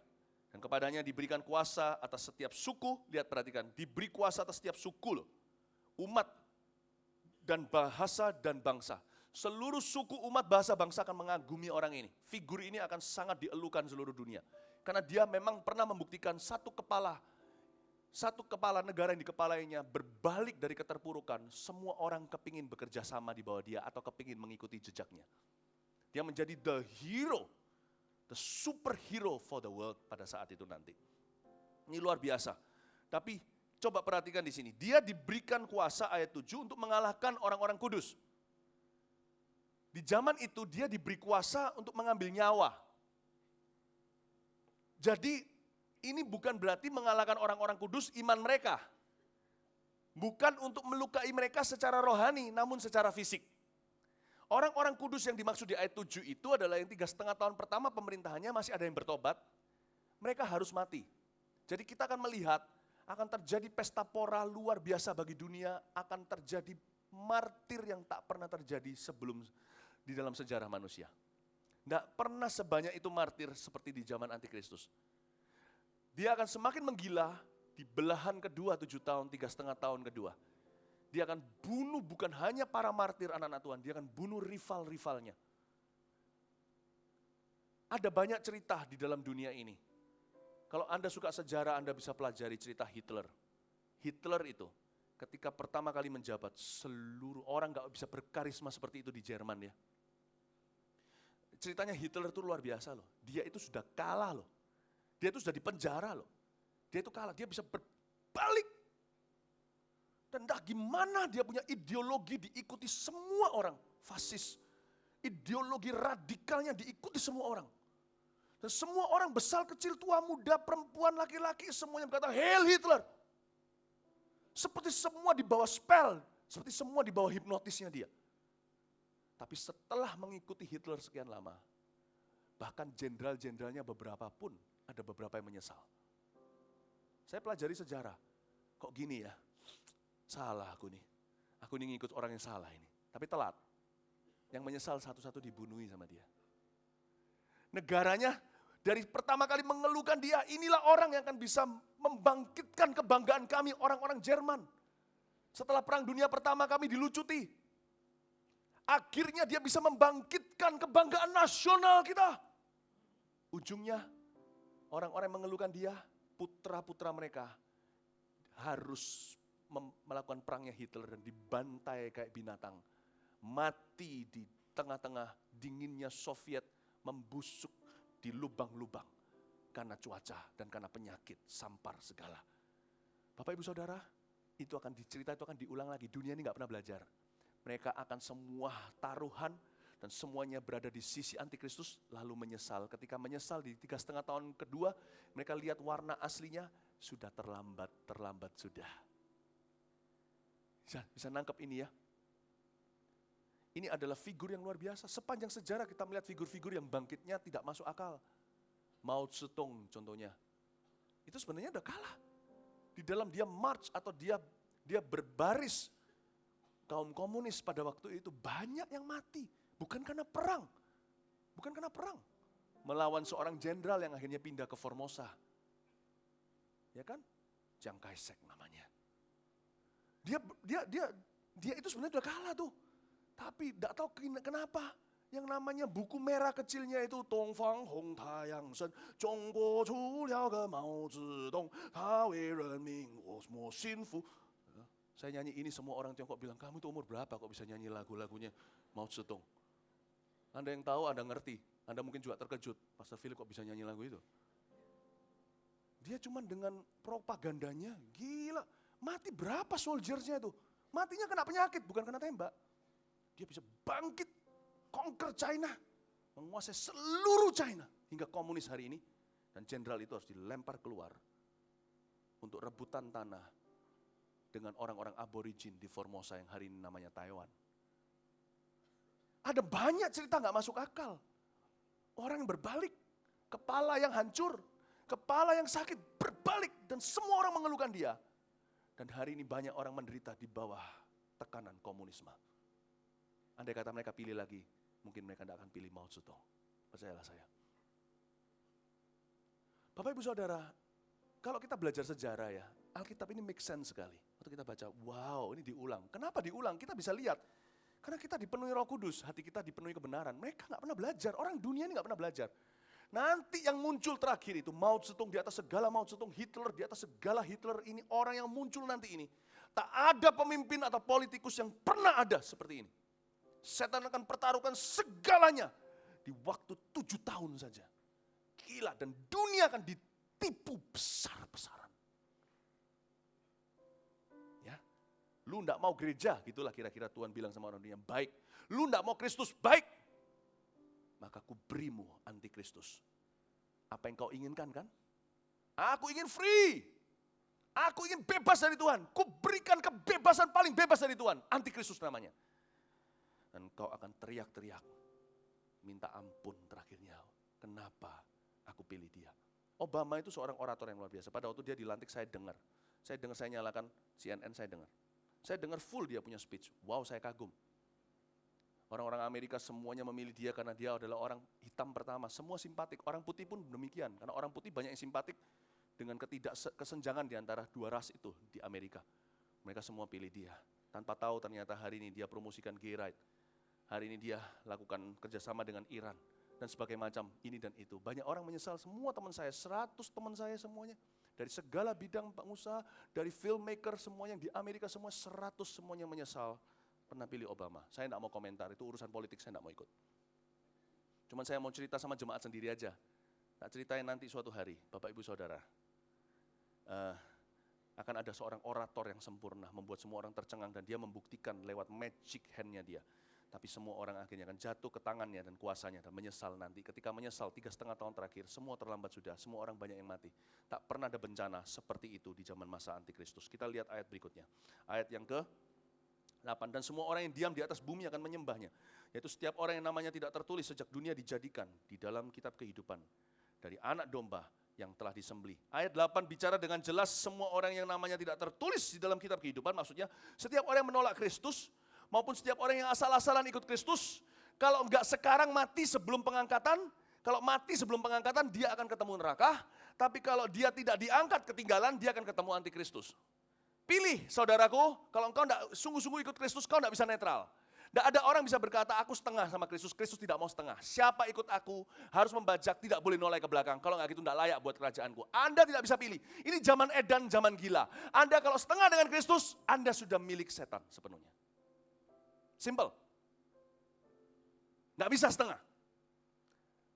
Dan kepadanya diberikan kuasa atas setiap suku, lihat perhatikan, diberi kuasa atas setiap suku loh, umat dan bahasa dan bangsa. Seluruh suku, umat, bahasa, bangsa akan mengagumi orang ini. Figur ini akan sangat dielukan seluruh dunia. Karena dia memang pernah membuktikan satu kepala negara yang dikepalainya berbalik dari keterpurukan. Semua orang kepingin bekerja sama di bawah dia atau kepingin mengikuti jejaknya. Dia menjadi the hero, the superhero for the world pada saat itu nanti. Ini luar biasa. Tapi coba perhatikan di sini. Dia diberikan kuasa ayat 7 untuk mengalahkan orang-orang kudus. Di zaman itu dia diberi kuasa untuk mengambil nyawa. Jadi ini bukan berarti mengalahkan orang-orang kudus iman mereka. Bukan untuk melukai mereka secara rohani, namun secara fisik. Orang-orang kudus yang dimaksud di ayat 7 itu adalah yang 3,5 tahun pertama pemerintahannya masih ada yang bertobat. Mereka harus mati. Jadi kita akan melihat akan terjadi pesta pora luar biasa bagi dunia, akan terjadi martir yang tak pernah terjadi sebelum di dalam sejarah manusia. Tidak pernah sebanyak itu martir seperti di zaman Antikristus. Dia akan semakin menggila di belahan kedua 7 tahun, 3,5 tahun kedua. Dia akan bunuh bukan hanya para martir anak-anak Tuhan, dia akan bunuh rival-rivalnya. Ada banyak cerita di dalam dunia ini. Kalau Anda suka sejarah, Anda bisa pelajari cerita Hitler. Hitler itu ketika pertama kali menjabat, seluruh orang gak bisa berkarisma seperti itu di Jerman ya. Ceritanya Hitler itu luar biasa loh. Dia itu sudah kalah loh. Dia itu sudah dipenjara loh. Dia itu kalah, dia bisa berbalik. Dan entah gimana dia punya ideologi diikuti semua orang. Fasis. Ideologi radikalnya diikuti semua orang. Dan semua orang besar, kecil, tua, muda, perempuan, laki-laki, semuanya berkata, Heil Hitler. Seperti semua di bawah spell, seperti semua di bawah hipnotisnya dia. Tapi setelah mengikuti Hitler sekian lama, bahkan jenderal-jenderalnya beberapa pun, ada beberapa yang menyesal. Saya pelajari sejarah, kok gini ya, salah aku ini ngikut orang yang salah ini. Tapi telat, yang menyesal satu-satu dibunuhi sama dia. Negaranya dari pertama kali mengeluhkan dia, inilah orang yang akan bisa membangkitkan kebanggaan kami orang-orang Jerman. Setelah Perang Dunia Pertama kami dilucuti. Akhirnya dia bisa membangkitkan kebanggaan nasional kita. Ujungnya orang-orang yang mengeluhkan dia, putra-putra mereka harus melakukan perangnya Hitler dan dibantai kayak binatang. Mati di tengah-tengah dinginnya Soviet, membusuk di lubang-lubang karena cuaca dan karena penyakit, sampar segala. Bapak Ibu Saudara, itu akan dicerita, itu akan diulang lagi. Dunia ini gak pernah belajar. Mereka akan semua taruhan dan semuanya berada di sisi Antikristus lalu menyesal. Ketika menyesal di 3,5 tahun kedua, mereka lihat warna aslinya sudah terlambat sudah. Bisa nangkep ini ya. Ini adalah figur yang luar biasa. Sepanjang sejarah kita melihat figur-figur yang bangkitnya tidak masuk akal. Mao Zedong contohnya. Itu sebenarnya udah kalah. Di dalam dia march atau dia berbaris, kaum komunis pada waktu itu banyak yang mati. Bukan karena perang. Bukan karena perang. Melawan seorang jenderal yang akhirnya pindah ke Formosa. Ya kan? Chiang Kai-shek namanya. Dia itu sebenarnya udah kalah tuh. Tapi tidak tahu kenapa. Yang namanya buku merah kecilnya itu Dongfang Hong Taiyang Shen Zhongguo Chu Liao Ge Mao Zedong Ta Wei Ren Ming Mo Xin Fu. Saya nyanyi ini, semua orang Tiongkok bilang, kamu itu umur berapa kok bisa nyanyi lagu-lagunya Mao Zedong? Anda yang tahu, Anda ngerti. Anda mungkin juga terkejut, Pastor Philip kok bisa nyanyi lagu itu? Dia cuma dengan propagandanya, gila. Mati berapa soldiersnya itu? Matinya kena penyakit, bukan kena tembak. Dia bisa bangkit, conquer China, menguasai seluruh China hingga komunis hari ini. Dan jenderal itu harus dilempar keluar untuk rebutan tanah dengan orang-orang aborigin di Formosa yang hari ini namanya Taiwan. Ada banyak cerita nggak masuk akal. Orang yang berbalik, kepala yang hancur, kepala yang sakit berbalik dan semua orang mengeluhkan dia. Dan hari ini banyak orang menderita di bawah tekanan komunisme. Andai kata mereka pilih lagi, mungkin mereka tidak akan pilih Mao Zedong. Percayalah saya. Bapak Ibu Saudara, kalau kita belajar sejarah ya, Alkitab ini make sense sekali. Waktu kita baca, wow ini diulang. Kenapa diulang? Kita bisa lihat. Karena kita dipenuhi Roh Kudus, hati kita dipenuhi kebenaran. Mereka nggak pernah belajar, orang dunia ini nggak pernah belajar. Nanti yang muncul terakhir itu, Mao Zedong di atas segala Mao Zedong, Hitler di atas segala Hitler, ini orang yang muncul nanti ini. Tak ada pemimpin atau politikus yang pernah ada seperti ini. Setan akan pertaruhkan segalanya di waktu 7 tahun saja. Gila, dan dunia akan ditipu besar-besaran. Ya, lu enggak mau gereja, gitulah kira-kira Tuhan bilang sama orang dunia, baik. Lu enggak mau Kristus, baik. Maka ku berimu antikristus. Apa yang kau inginkan kan? Aku ingin free. Aku ingin bebas dari Tuhan. Ku berikan kebebasan paling bebas dari Tuhan. Antikristus namanya. Dan kau akan teriak-teriak, minta ampun terakhirnya. Kenapa aku pilih dia? Obama itu seorang orator yang luar biasa. Pada waktu dia dilantik saya dengar. Saya nyalakan CNN, saya dengar. Saya dengar full dia punya speech. Wow, saya kagum. Orang-orang Amerika semuanya memilih dia karena dia adalah orang hitam pertama. Semua simpatik. Orang putih pun demikian. Karena orang putih banyak yang simpatik dengan ketidakkesenjangan di antara dua ras itu di Amerika. Mereka semua pilih dia. Tanpa tahu ternyata hari ini dia promosikan gay right. Hari ini dia lakukan kerjasama dengan Iran. Dan sebagainya macam ini dan itu. Banyak orang menyesal, semua teman saya, 100 teman saya semuanya. Dari segala bidang pengusaha, dari filmmaker semuanya yang di Amerika semua 100 semuanya menyesal pernah pilih Obama. Saya tidak mau komentar, itu urusan politik saya tidak mau ikut. Cuman saya mau cerita sama jemaat sendiri aja. Tak ceritain nanti suatu hari, Bapak Ibu Saudara. Akan ada seorang orator yang sempurna, membuat semua orang tercengang dan dia membuktikan lewat magic hand-nya dia. Tapi semua orang akhirnya akan jatuh ke tangannya dan kuasanya dan menyesal nanti. Ketika menyesal 3,5 tahun terakhir, semua terlambat sudah, semua orang banyak yang mati. Tak pernah ada bencana seperti itu di zaman masa antikristus. Kita lihat ayat berikutnya. Ayat yang ke-8. Dan semua orang yang diam di atas bumi akan menyembahnya. Yaitu setiap orang yang namanya tidak tertulis sejak dunia dijadikan di dalam kitab kehidupan. Dari anak domba yang telah disembelih. Ayat 8 bicara dengan jelas semua orang yang namanya tidak tertulis di dalam kitab kehidupan. Maksudnya setiap orang yang menolak Kristus, maupun setiap orang yang asal-asalan ikut Kristus, kalau enggak sekarang mati sebelum pengangkatan, kalau mati sebelum pengangkatan dia akan ketemu neraka, tapi kalau dia tidak diangkat ketinggalan, dia akan ketemu antikristus. Pilih saudaraku, kalau engkau enggak sungguh-sungguh ikut Kristus, kau enggak bisa netral. Tidak ada orang bisa berkata, aku setengah sama Kristus, Kristus tidak mau setengah. Siapa ikut aku harus membajak, tidak boleh noleh ke belakang. Kalau enggak gitu enggak layak buat kerajaanku. Anda tidak bisa pilih. Ini zaman edan, zaman gila. Anda kalau setengah dengan Kristus, Anda sudah milik setan sepenuhnya. Simple. Nggak bisa setengah.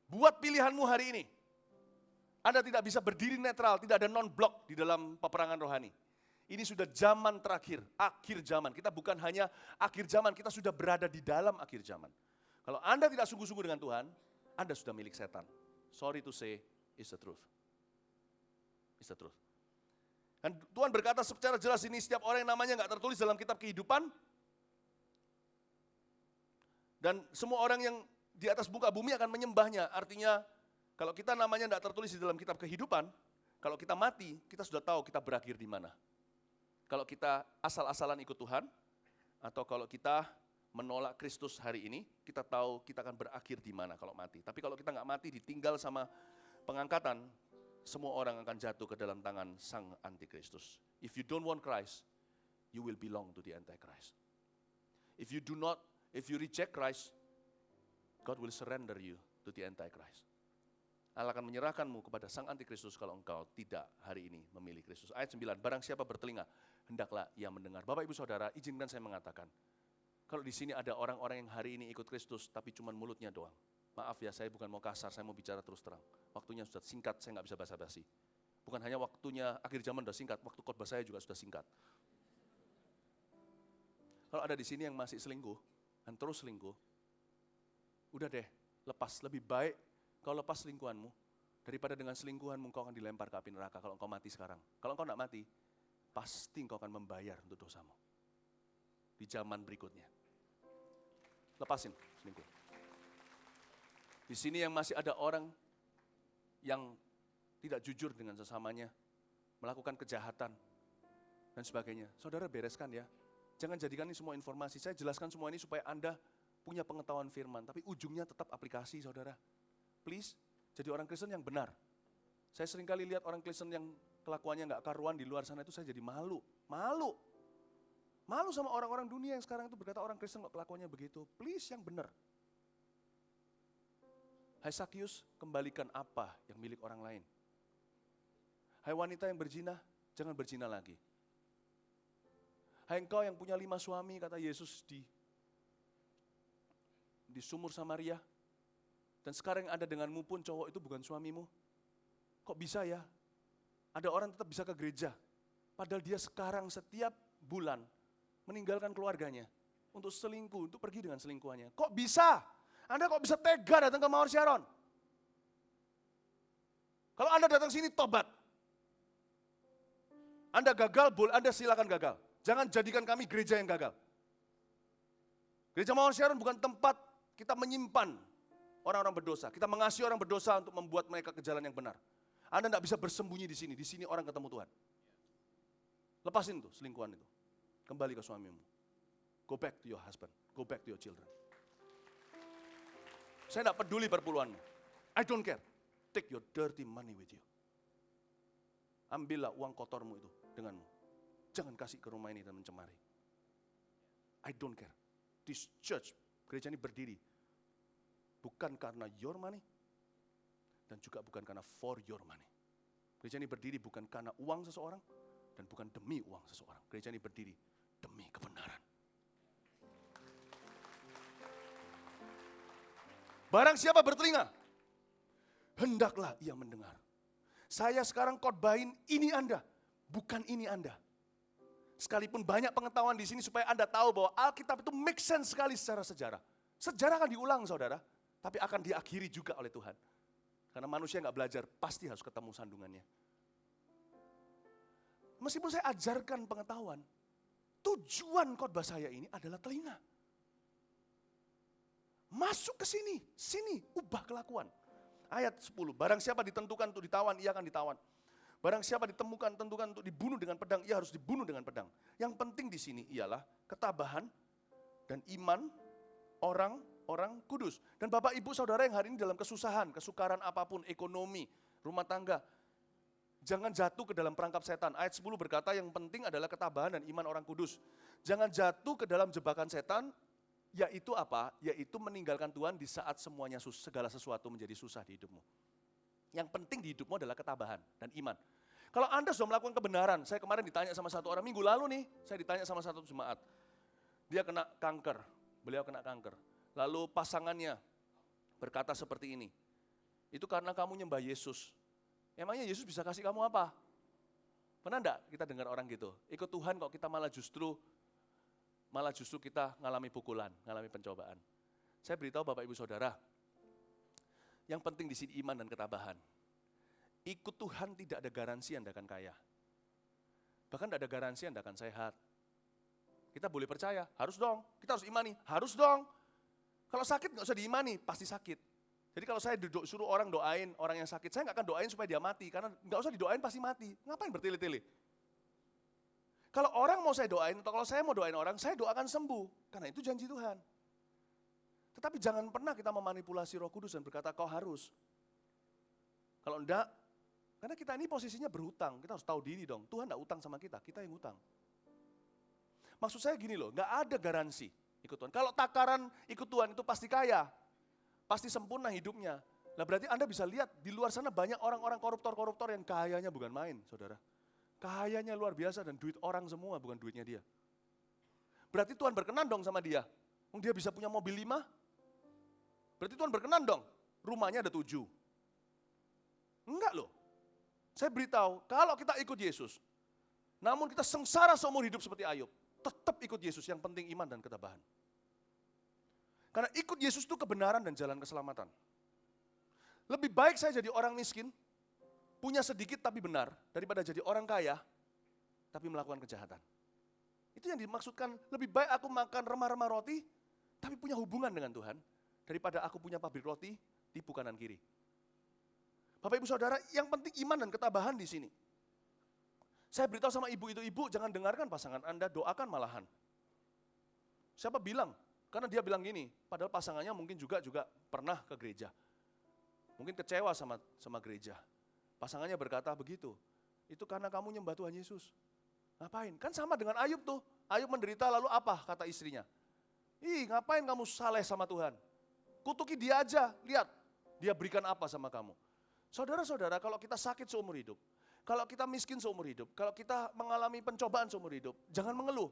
Buat pilihanmu hari ini. Anda tidak bisa berdiri netral, tidak ada non-blok di dalam peperangan rohani. Ini sudah zaman terakhir, akhir zaman. Kita bukan hanya akhir zaman, kita sudah berada di dalam akhir zaman. Kalau Anda tidak sungguh-sungguh dengan Tuhan, Anda sudah milik setan. Sorry to say, it's the truth. It's the truth. Dan Tuhan berkata secara jelas ini, setiap orang yang namanya nggak tertulis dalam kitab kehidupan, Dan semua orang yang di atas muka bumi akan menyembahnya. Artinya kalau kita namanya tidak tertulis di dalam kitab kehidupan, kalau kita mati, kita sudah tahu kita berakhir di mana. Kalau kita asal-asalan ikut Tuhan, atau kalau kita menolak Kristus hari ini, kita tahu kita akan berakhir di mana kalau mati. Tapi kalau kita nggak mati, ditinggal sama pengangkatan, semua orang akan jatuh ke dalam tangan sang antikristus. If you don't want Christ, you will belong to the Antichrist. If you reject Christ, God will surrender you to the Antichrist. Allah akan menyerahkanmu kepada sang antikristus kalau engkau tidak hari ini memilih Kristus. Ayat 9, barang siapa bertelinga, hendaklah ia mendengar. Bapak Ibu Saudara, izinkan saya mengatakan, kalau di sini ada orang-orang yang hari ini ikut Kristus, tapi cuma mulutnya doang. Maaf ya, saya bukan mau kasar, saya mau bicara terus terang. Waktunya sudah singkat, saya nggak bisa basa-basi. Bukan hanya waktunya akhir zaman sudah singkat, waktu khotbah saya juga sudah singkat. Kalau ada di sini yang masih selingkuh, dan terus selingkuh, udah deh, lepas. Lebih baik kau lepas selingkuhanmu, daripada dengan selingkuhanmu kau akan dilempar ke api neraka kalau engkau mati sekarang. Kalau engkau nggak mati, pasti engkau akan membayar untuk dosamu. Di zaman berikutnya. Lepasin selingkuh. Di sini yang masih ada orang yang tidak jujur dengan sesamanya, melakukan kejahatan, dan sebagainya. Saudara bereskan ya. Jangan jadikan ini semua informasi. Saya jelaskan semua ini supaya Anda punya pengetahuan firman. Tapi ujungnya tetap aplikasi, saudara. Please, jadi orang Kristen yang benar. Saya seringkali lihat orang Kristen yang kelakuannya nggak karuan di luar sana itu saya jadi malu. Malu sama orang-orang dunia yang sekarang itu berkata orang Kristen kok kelakuannya begitu. Please, yang benar. Hai Sakius, kembalikan apa yang milik orang lain. Hai wanita yang berzina, jangan berzina lagi. Hai engkau yang punya 5 suami, kata Yesus di sumur Samaria, dan sekarang yang ada denganmu pun cowok itu bukan suamimu. Kok bisa ya? Ada orang tetap bisa ke gereja, padahal dia sekarang setiap bulan meninggalkan keluarganya untuk selingkuh, untuk pergi dengan selingkuhannya. Kok bisa? Anda kok bisa tega datang ke Mawar Sharon? Kalau Anda datang sini tobat. Anda gagal, Anda silakan gagal. Jangan jadikan kami gereja yang gagal. Gereja Mawar Sharon bukan tempat kita menyimpan orang-orang berdosa. Kita mengasihi orang berdosa untuk membuat mereka ke jalan yang benar. Anda tidak bisa bersembunyi di sini. Di sini orang ketemu Tuhan. Lepasin tuh selingkuhan itu. Kembali ke suamimu. Go back to your husband. Go back to your children. Saya tidak peduli perpuluhanmu. I don't care. Take your dirty money with you. Ambillah uang kotormu itu denganmu. Jangan kasih ke rumah ini dan mencemari. I don't care. This church, gereja ini berdiri. Bukan karena your money. Dan juga bukan karena for your money. Gereja ini berdiri bukan karena uang seseorang. Dan bukan demi uang seseorang. Gereja ini berdiri demi kebenaran. Barang siapa bertelinga, hendaklah ia mendengar. Saya sekarang khotbahin ini Anda, bukan ini Anda. Sekalipun banyak pengetahuan di sini supaya Anda tahu bahwa Alkitab itu make sense sekali secara sejarah. Sejarah akan diulang saudara, tapi akan diakhiri juga oleh Tuhan. Karena manusia nggak belajar, pasti harus ketemu sandungannya. Meskipun saya ajarkan pengetahuan, tujuan khotbah saya ini adalah telinga. Masuk ke sini, ubah kelakuan. Ayat 10, barang siapa ditentukan untuk ditawan, ia akan ditawan. Barang siapa ditemukan, tentukan untuk dibunuh dengan pedang, ia harus dibunuh dengan pedang. Yang penting di sini ialah ketabahan dan iman orang-orang kudus. Dan Bapak Ibu Saudara yang hari ini dalam kesusahan, kesukaran apapun, ekonomi, rumah tangga, jangan jatuh ke dalam perangkap setan. Ayat 10 berkata yang penting adalah ketabahan dan iman orang kudus. Jangan jatuh ke dalam jebakan setan, yaitu apa? Yaitu meninggalkan Tuhan di saat semuanya segala sesuatu menjadi susah di hidupmu. Yang penting di hidupmu adalah ketabahan dan iman. Kalau Anda sudah melakukan kebenaran, saya kemarin ditanya sama satu orang, minggu lalu nih, saya ditanya sama satu jemaat. Dia kena kanker, beliau kena kanker. Lalu pasangannya berkata seperti ini, itu karena kamu nyembah Yesus. Emangnya Yesus bisa kasih kamu apa? Pernah enggak kita dengar orang gitu? Ikut Tuhan kok kita malah justru kita ngalami pukulan, ngalami pencobaan. Saya beritahu Bapak Ibu Saudara, yang penting di sini iman dan ketabahan. Ikut Tuhan tidak ada garansi Anda akan kaya. Bahkan tidak ada garansi Anda akan sehat. Kita boleh percaya, harus dong. Kita harus imani, harus dong. Kalau sakit nggak usah diimani, pasti sakit. Jadi kalau saya suruh orang doain orang yang sakit, saya nggak akan doain supaya dia mati, karena nggak usah didoain pasti mati. Ngapain bertele-tele? Kalau orang mau saya doain, atau kalau saya mau doain orang, saya doakan sembuh, karena itu janji Tuhan. Tetapi jangan pernah kita memanipulasi Roh Kudus dan berkata kau harus. Kalau enggak, karena kita ini posisinya berhutang, kita harus tahu diri dong. Tuhan enggak utang sama kita yang utang. Maksud saya gini loh, enggak ada garansi ikut Tuhan. Kalau takaran ikut Tuhan itu pasti kaya, pasti sempurna hidupnya. Nah berarti Anda bisa lihat di luar sana banyak orang-orang koruptor-koruptor yang kayanya bukan main, saudara. Kayanya luar biasa dan duit orang semua, bukan duitnya dia. Berarti Tuhan berkenan dong sama dia. Dia bisa punya mobil 5, berarti Tuhan berkenan dong, rumahnya ada 7. Enggak loh. Saya beritahu, kalau kita ikut Yesus, namun kita sengsara seumur hidup seperti Ayub, tetap ikut Yesus, yang penting iman dan ketabahan. Karena ikut Yesus itu kebenaran dan jalan keselamatan. Lebih baik saya jadi orang miskin, punya sedikit tapi benar, daripada jadi orang kaya, tapi melakukan kejahatan. Itu yang dimaksudkan, lebih baik aku makan remah-remah roti, tapi punya hubungan dengan Tuhan, daripada aku punya pabrik roti, tipu kanan kiri. Bapak Ibu Saudara, yang penting iman dan ketabahan di sini. Saya beritahu sama ibu itu, ibu jangan dengarkan pasangan Anda, doakan malahan. Siapa bilang? Karena dia bilang gini, padahal pasangannya mungkin juga pernah ke gereja. Mungkin kecewa sama gereja. Pasangannya berkata begitu, itu karena kamu nyembah Tuhan Yesus. Ngapain? Kan sama dengan Ayub tuh. Ayub menderita lalu apa kata istrinya? Ngapain kamu saleh sama Tuhan? Kutuki dia aja, lihat dia berikan apa sama kamu. Saudara-saudara, kalau kita sakit seumur hidup, kalau kita miskin seumur hidup, kalau kita mengalami pencobaan seumur hidup, jangan mengeluh.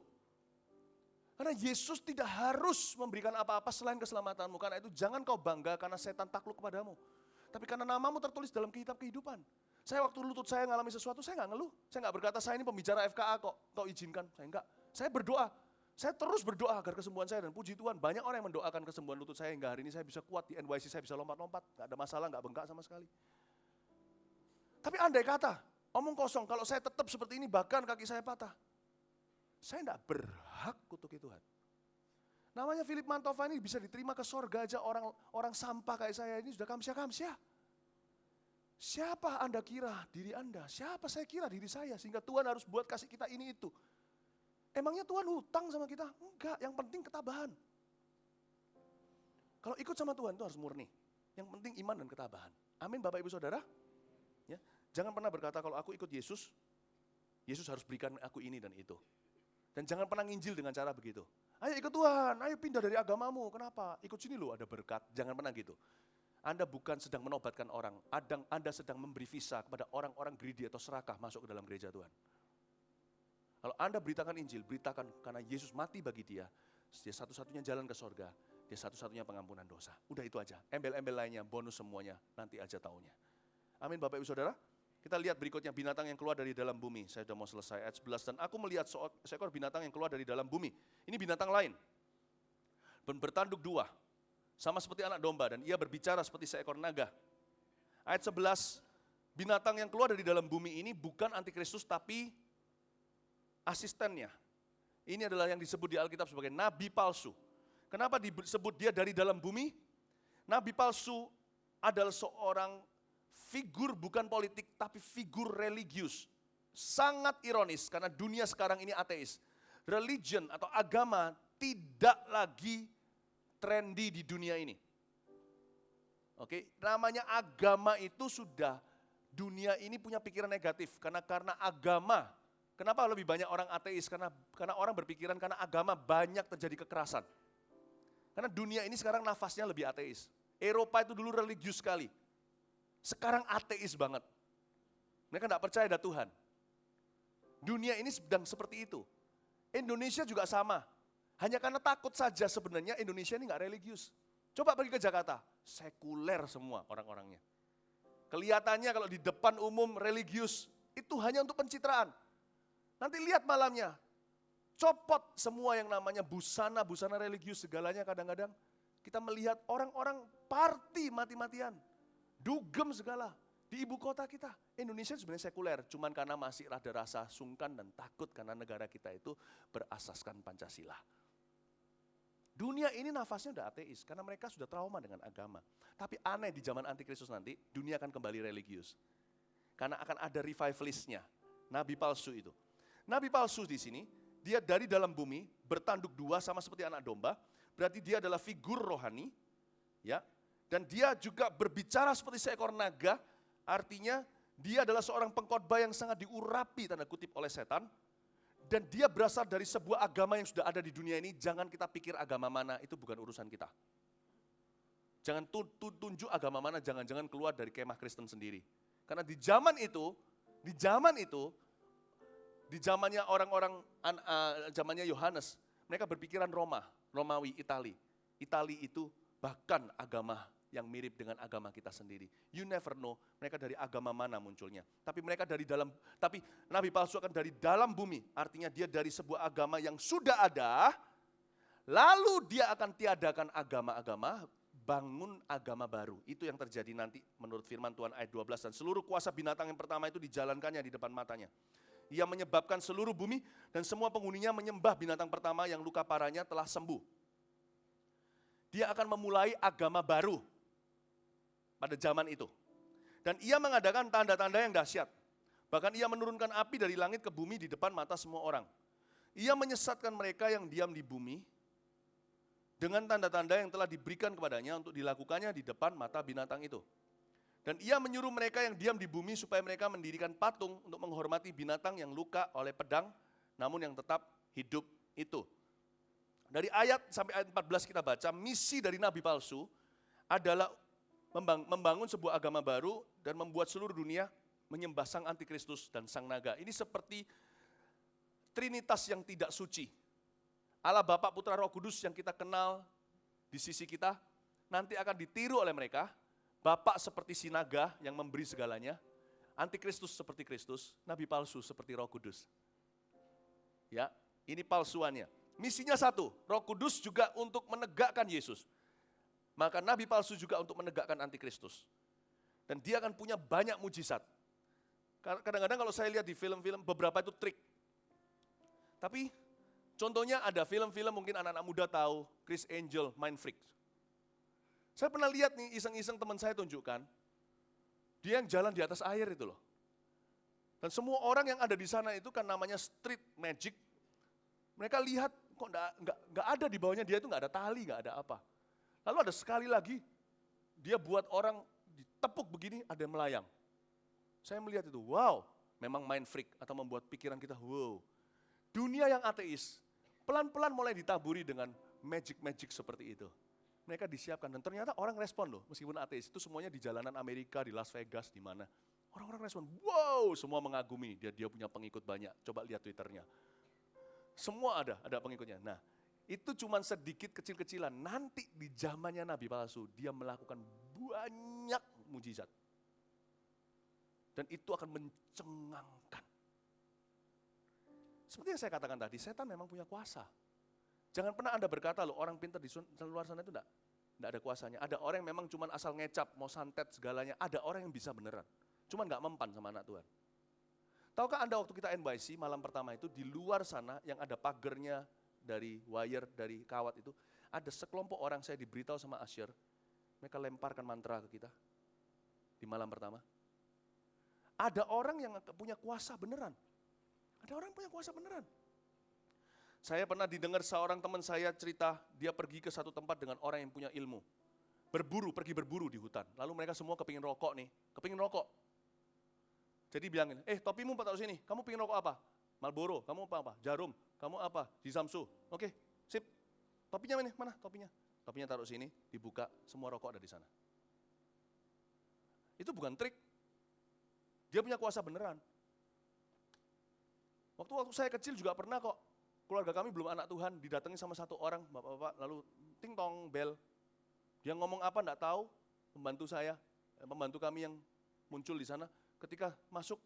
Karena Yesus tidak harus memberikan apa-apa selain keselamatanmu. Karena itu jangan kau bangga karena setan takluk kepadamu. Tapi karena namamu tertulis dalam kitab kehidupan. Saya waktu lutut saya mengalami sesuatu, saya nggak ngeluh. Saya nggak berkata, saya ini pembicara FKA kok, kau izinkan. Saya enggak. Saya berdoa. Saya terus berdoa agar kesembuhan saya, dan puji Tuhan banyak orang yang mendoakan kesembuhan lutut saya hingga hari ini saya bisa kuat di NYC, saya bisa lompat-lompat. Nggak ada masalah, nggak bengkak sama sekali. Tapi andai kata, omong kosong, kalau saya tetap seperti ini bahkan kaki saya patah. Saya enggak berhak kutuki Tuhan. Namanya Philip Mantova ini bisa diterima ke sorga aja, orang sampah kayak saya ini sudah kamsia-kamsia. Siapa Anda kira diri Anda? Siapa saya kira diri saya? Sehingga Tuhan harus buat kasih kita ini itu. Emangnya Tuhan hutang sama kita? Enggak, yang penting ketabahan. Kalau ikut sama Tuhan itu harus murni. Yang penting iman dan ketabahan. Amin Bapak Ibu Saudara. Ya, jangan pernah berkata kalau aku ikut Yesus, Yesus harus berikan aku ini dan itu. Dan jangan pernah nginjil dengan cara begitu. Ayo ikut Tuhan, ayo pindah dari agamamu. Kenapa? Ikut sini loh, ada berkat. Jangan pernah gitu. Anda bukan sedang menobatkan orang, Anda sedang memberi visa kepada orang-orang greedy atau serakah masuk ke dalam gereja Tuhan. Kalau Anda beritakan Injil, beritakan karena Yesus mati bagi dia satu-satunya jalan ke sorga, dia satu-satunya pengampunan dosa. Udah itu aja, embel-embel lainnya, bonus semuanya, nanti aja taunya. Amin Bapak Ibu Saudara. Kita lihat berikutnya binatang yang keluar dari dalam bumi. Saya sudah mau selesai ayat 11. Dan aku melihat seekor binatang yang keluar dari dalam bumi. Ini binatang lain. Bertanduk 2. Sama seperti anak domba. Dan ia berbicara seperti seekor naga. Ayat 11. Binatang yang keluar dari dalam bumi ini bukan antikristus tapi asistennya. Ini adalah yang disebut di Alkitab sebagai nabi palsu. Kenapa disebut dia dari dalam bumi? Nabi palsu adalah seorang figur bukan politik, tapi figur religius. Sangat ironis, karena dunia sekarang ini ateis. Religion atau agama tidak lagi trendy di dunia ini. Oke, namanya agama itu sudah, dunia ini punya pikiran negatif. Karena agama, kenapa lebih banyak orang ateis? Karena orang berpikiran karena agama banyak terjadi kekerasan. Karena dunia ini sekarang nafasnya lebih ateis. Eropa itu dulu religius sekali. Sekarang ateis banget. Mereka tidak percaya ada Tuhan. Dunia ini sedang seperti itu. Indonesia juga sama. Hanya karena takut saja sebenarnya Indonesia ini nggak religius. Coba pergi ke Jakarta, sekuler semua orang-orangnya. Kelihatannya kalau di depan umum religius, itu hanya untuk pencitraan. Nanti lihat malamnya, copot semua yang namanya busana religius segalanya kadang-kadang. Kita melihat orang-orang party mati-matian. Dugem segala di ibu kota kita. Indonesia sebenarnya sekuler, cuman karena masih ada rasa sungkan dan takut karena negara kita itu berasaskan Pancasila. Dunia ini nafasnya udah ateis, karena mereka sudah trauma dengan agama. Tapi aneh di zaman antikristus nanti, dunia akan kembali religius. Karena akan ada revivalistnya, nabi palsu itu. Nabi palsu di sini, dia dari dalam bumi, bertanduk dua sama seperti anak domba, berarti dia adalah figur rohani, ya. Dan dia juga berbicara seperti seekor naga, artinya dia adalah seorang pengkhotbah yang sangat diurapi, tanda kutip, oleh setan. Dan dia berasal dari sebuah agama yang sudah ada di dunia ini. Jangan kita pikir agama mana, itu bukan urusan kita. Jangan tunjuk agama mana, jangan-jangan keluar dari kemah Kristen sendiri. Karena di zamannya orang-orang, zamannya Yohanes, mereka berpikiran Romawi, Itali. Itali itu bahkan agama yang mirip dengan agama kita sendiri. You never know mereka dari agama mana munculnya. Tapi nabi palsu akan dari dalam bumi. Artinya dia dari sebuah agama yang sudah ada, lalu dia akan tiadakan agama-agama, bangun agama baru. Itu yang terjadi nanti menurut firman Tuhan ayat 12. Dan seluruh kuasa binatang yang pertama itu dijalankannya di depan matanya. Ia menyebabkan seluruh bumi dan semua penghuninya menyembah binatang pertama yang luka parahnya telah sembuh. Dia akan memulai agama baru pada zaman itu. Dan ia mengadakan tanda-tanda yang dahsyat. Bahkan ia menurunkan api dari langit ke bumi di depan mata semua orang. Ia menyesatkan mereka yang diam di bumi dengan tanda-tanda yang telah diberikan kepadanya untuk dilakukannya di depan mata binatang itu. Dan ia menyuruh mereka yang diam di bumi supaya mereka mendirikan patung untuk menghormati binatang yang luka oleh pedang, namun yang tetap hidup itu. Dari ayat sampai ayat 14 kita baca, misi dari nabi palsu adalah membangun sebuah agama baru dan membuat seluruh dunia menyembah sang antikristus dan sang naga. Ini seperti trinitas yang tidak suci. Allah Bapa, Putra, Roh Kudus yang kita kenal di sisi kita, nanti akan ditiru oleh mereka. Bapa seperti si naga yang memberi segalanya, antikristus seperti Kristus, nabi palsu seperti Roh Kudus. Ya, ini palsuannya. Misinya satu, Roh Kudus juga untuk menegakkan Yesus. Maka nabi palsu juga untuk menegakkan antikristus. Dan dia akan punya banyak mujizat. Kadang-kadang kalau saya lihat di film-film, beberapa itu trik. Tapi contohnya ada film-film mungkin anak-anak muda tahu, Chris Angel, Mind Freak. Saya pernah lihat nih, iseng-iseng teman saya tunjukkan, dia yang jalan di atas air itu loh. Dan semua orang yang ada di sana itu kan namanya street magic. Mereka lihat kok nggak ada di bawahnya dia itu nggak ada tali, nggak ada apa. Lalu ada sekali lagi, dia buat orang ditepuk begini, ada yang melayang. Saya melihat itu, wow, memang mind freak atau membuat pikiran kita, wow. Dunia yang ateis, pelan-pelan mulai ditaburi dengan magic-magic seperti itu. Mereka disiapkan, dan ternyata orang respon loh, meskipun ateis, itu semuanya di jalanan Amerika, di Las Vegas, di mana. Orang-orang respon, wow, semua mengagumi, dia punya pengikut banyak, coba lihat Twitternya. Semua ada pengikutnya. Nah, itu cuma sedikit kecil-kecilan. Nanti di zamannya nabi palsu, dia melakukan banyak mujizat. Dan itu akan mencengangkan. Seperti yang saya katakan tadi, setan memang punya kuasa. Jangan pernah Anda berkata loh, orang pintar di luar sana itu enggak ada kuasanya. Ada orang yang memang cuma asal ngecap, mau santet segalanya. Ada orang yang bisa beneran. Cuma enggak mempan sama anak Tuhan. Tahukah Anda waktu kita NYC malam pertama itu, di luar sana yang ada pagernya, dari wire, dari kawat itu, ada sekelompok orang, saya diberitahu sama Asyir, mereka lemparkan mantra ke kita di malam pertama. Ada orang yang punya kuasa beneran. Ada orang yang punya kuasa beneran. Saya pernah didengar seorang teman saya cerita, dia pergi ke satu tempat dengan orang yang punya ilmu. Pergi berburu di hutan. Lalu mereka semua kepingin rokok nih, kepingin rokok. Jadi bilangin, topimu taruh sini, kamu pingin rokok apa? Marlboro, kamu apa? Jarum, kamu apa? Jisamsu. Oke, sip. Topinya mana? Topinya. Topinya taruh sini, dibuka, semua rokok ada di sana. Itu bukan trik. Dia punya kuasa beneran. Waktu saya kecil juga pernah kok, keluarga kami belum anak Tuhan, didatangi sama satu orang, bapak-bapak, lalu ting tong bel. Dia ngomong apa enggak tahu, pembantu kami yang muncul di sana, ketika masuk,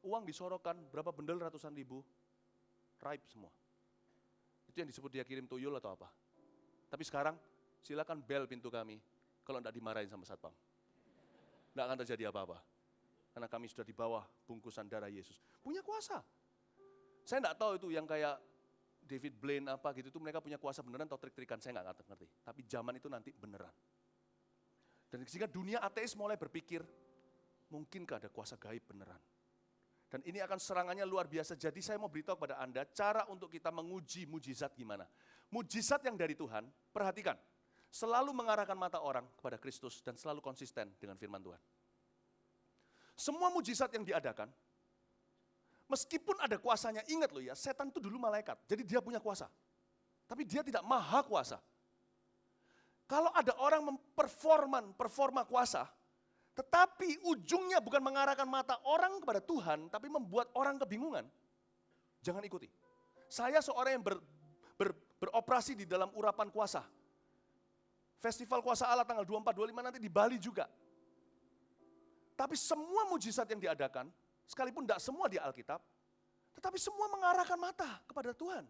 uang disorotkan, berapa bendel ratusan ribu, raib semua. Itu yang disebut dia kirim tuyul atau apa. Tapi sekarang, silakan bel pintu kami, kalau enggak dimarahin sama satpam. Enggak akan terjadi apa-apa. Karena kami sudah di bawah bungkusan darah Yesus. Punya kuasa. Saya enggak tahu itu yang kayak David Blaine apa gitu, itu mereka punya kuasa beneran atau trik-trikan, saya nggak ngerti. Tapi zaman itu nanti beneran. Dan sehingga dunia ateis mulai berpikir, mungkinkah ada kuasa gaib beneran? Dan ini akan serangannya luar biasa. Jadi saya mau beritahu kepada Anda, cara untuk kita menguji mujizat gimana. Mujizat yang dari Tuhan, perhatikan, selalu mengarahkan mata orang kepada Kristus dan selalu konsisten dengan firman Tuhan. Semua mujizat yang diadakan, meskipun ada kuasanya, ingat loh ya, setan itu dulu malaikat, jadi dia punya kuasa. Tapi dia tidak maha kuasa. Kalau ada orang performa kuasa, tetapi ujungnya bukan mengarahkan mata orang kepada Tuhan, tapi membuat orang kebingungan, jangan ikuti. Saya seorang yang beroperasi di dalam urapan kuasa. Festival Kuasa Allah tanggal 24-25 nanti di Bali juga. Tapi semua mujizat yang diadakan, sekalipun tidak semua di Alkitab, tetapi semua mengarahkan mata kepada Tuhan.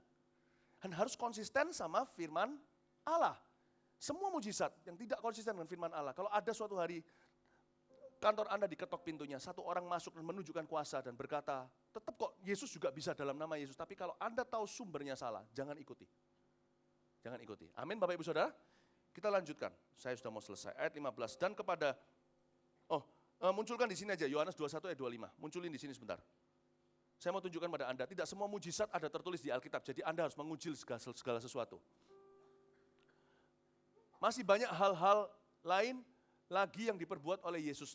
Dan harus konsisten sama firman Allah. Semua mujizat yang tidak konsisten dengan firman Allah, kalau ada suatu hari kantor Anda diketok pintunya, satu orang masuk dan menunjukkan kuasa dan berkata, tetap kok Yesus juga bisa dalam nama Yesus, tapi kalau Anda tahu sumbernya salah, jangan ikuti. Jangan ikuti. Amin Bapak Ibu Saudara. Kita lanjutkan, saya sudah mau selesai. Ayat 15, dan kepada, munculkan di sini aja, Yohanes 21 ayat 25, munculin di sini sebentar. Saya mau tunjukkan pada Anda, tidak semua mujizat ada tertulis di Alkitab, jadi Anda harus menguji segala sesuatu. Masih banyak hal-hal lain lagi yang diperbuat oleh Yesus.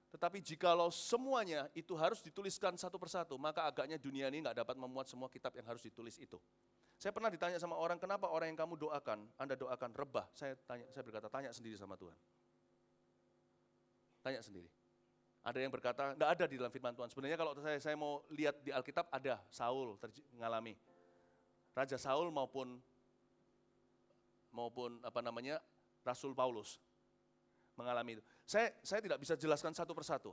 Tetapi jikalau semuanya itu harus dituliskan satu persatu, maka agaknya dunia ini nggak dapat memuat semua kitab yang harus ditulis itu. Saya pernah ditanya sama orang, kenapa orang yang kamu doakan, Anda doakan rebah? Saya berkata, tanya sendiri sama Tuhan. Tanya sendiri. Ada yang berkata, nggak ada di dalam firman Tuhan. Sebenarnya kalau saya mau lihat di Alkitab, ada Saul mengalami. Raja Saul maupun Rasul Paulus mengalami itu. Saya tidak bisa jelaskan satu persatu.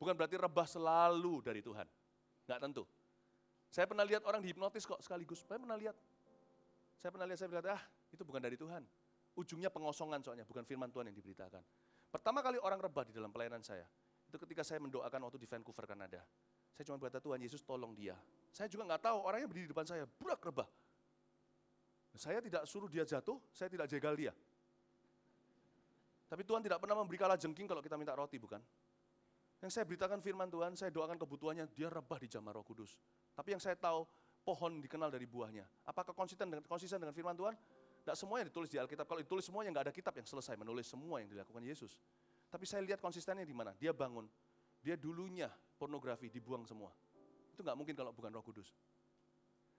Bukan berarti rebah selalu dari Tuhan. Enggak tentu. Saya pernah lihat orang dihipnotis kok sekaligus. Saya pernah lihat, saya berkata, itu bukan dari Tuhan. Ujungnya pengosongan soalnya, bukan firman Tuhan yang diberitakan. Pertama kali orang rebah di dalam pelayanan saya, itu ketika saya mendoakan waktu di Vancouver, Kanada. Saya cuma berkata, Tuhan Yesus tolong dia. Saya juga nggak tahu, orangnya berdiri di depan saya, burak rebah. Saya tidak suruh dia jatuh, saya tidak jegal dia. Tapi Tuhan tidak pernah memberi kalajengking kalau kita minta roti, bukan? Yang saya beritakan firman Tuhan, saya doakan kebutuhannya, dia rebah di jamaah Roh Kudus. Tapi yang saya tahu, pohon dikenal dari buahnya. Apakah konsisten dengan firman Tuhan? Tidak semuanya ditulis di Alkitab. Kalau ditulis semuanya, nggak ada kitab yang selesai menulis semua yang dilakukan Yesus. Tapi saya lihat konsistennya di mana. Dia bangun, dia dulunya pornografi dibuang semua. Itu nggak mungkin kalau bukan Roh Kudus.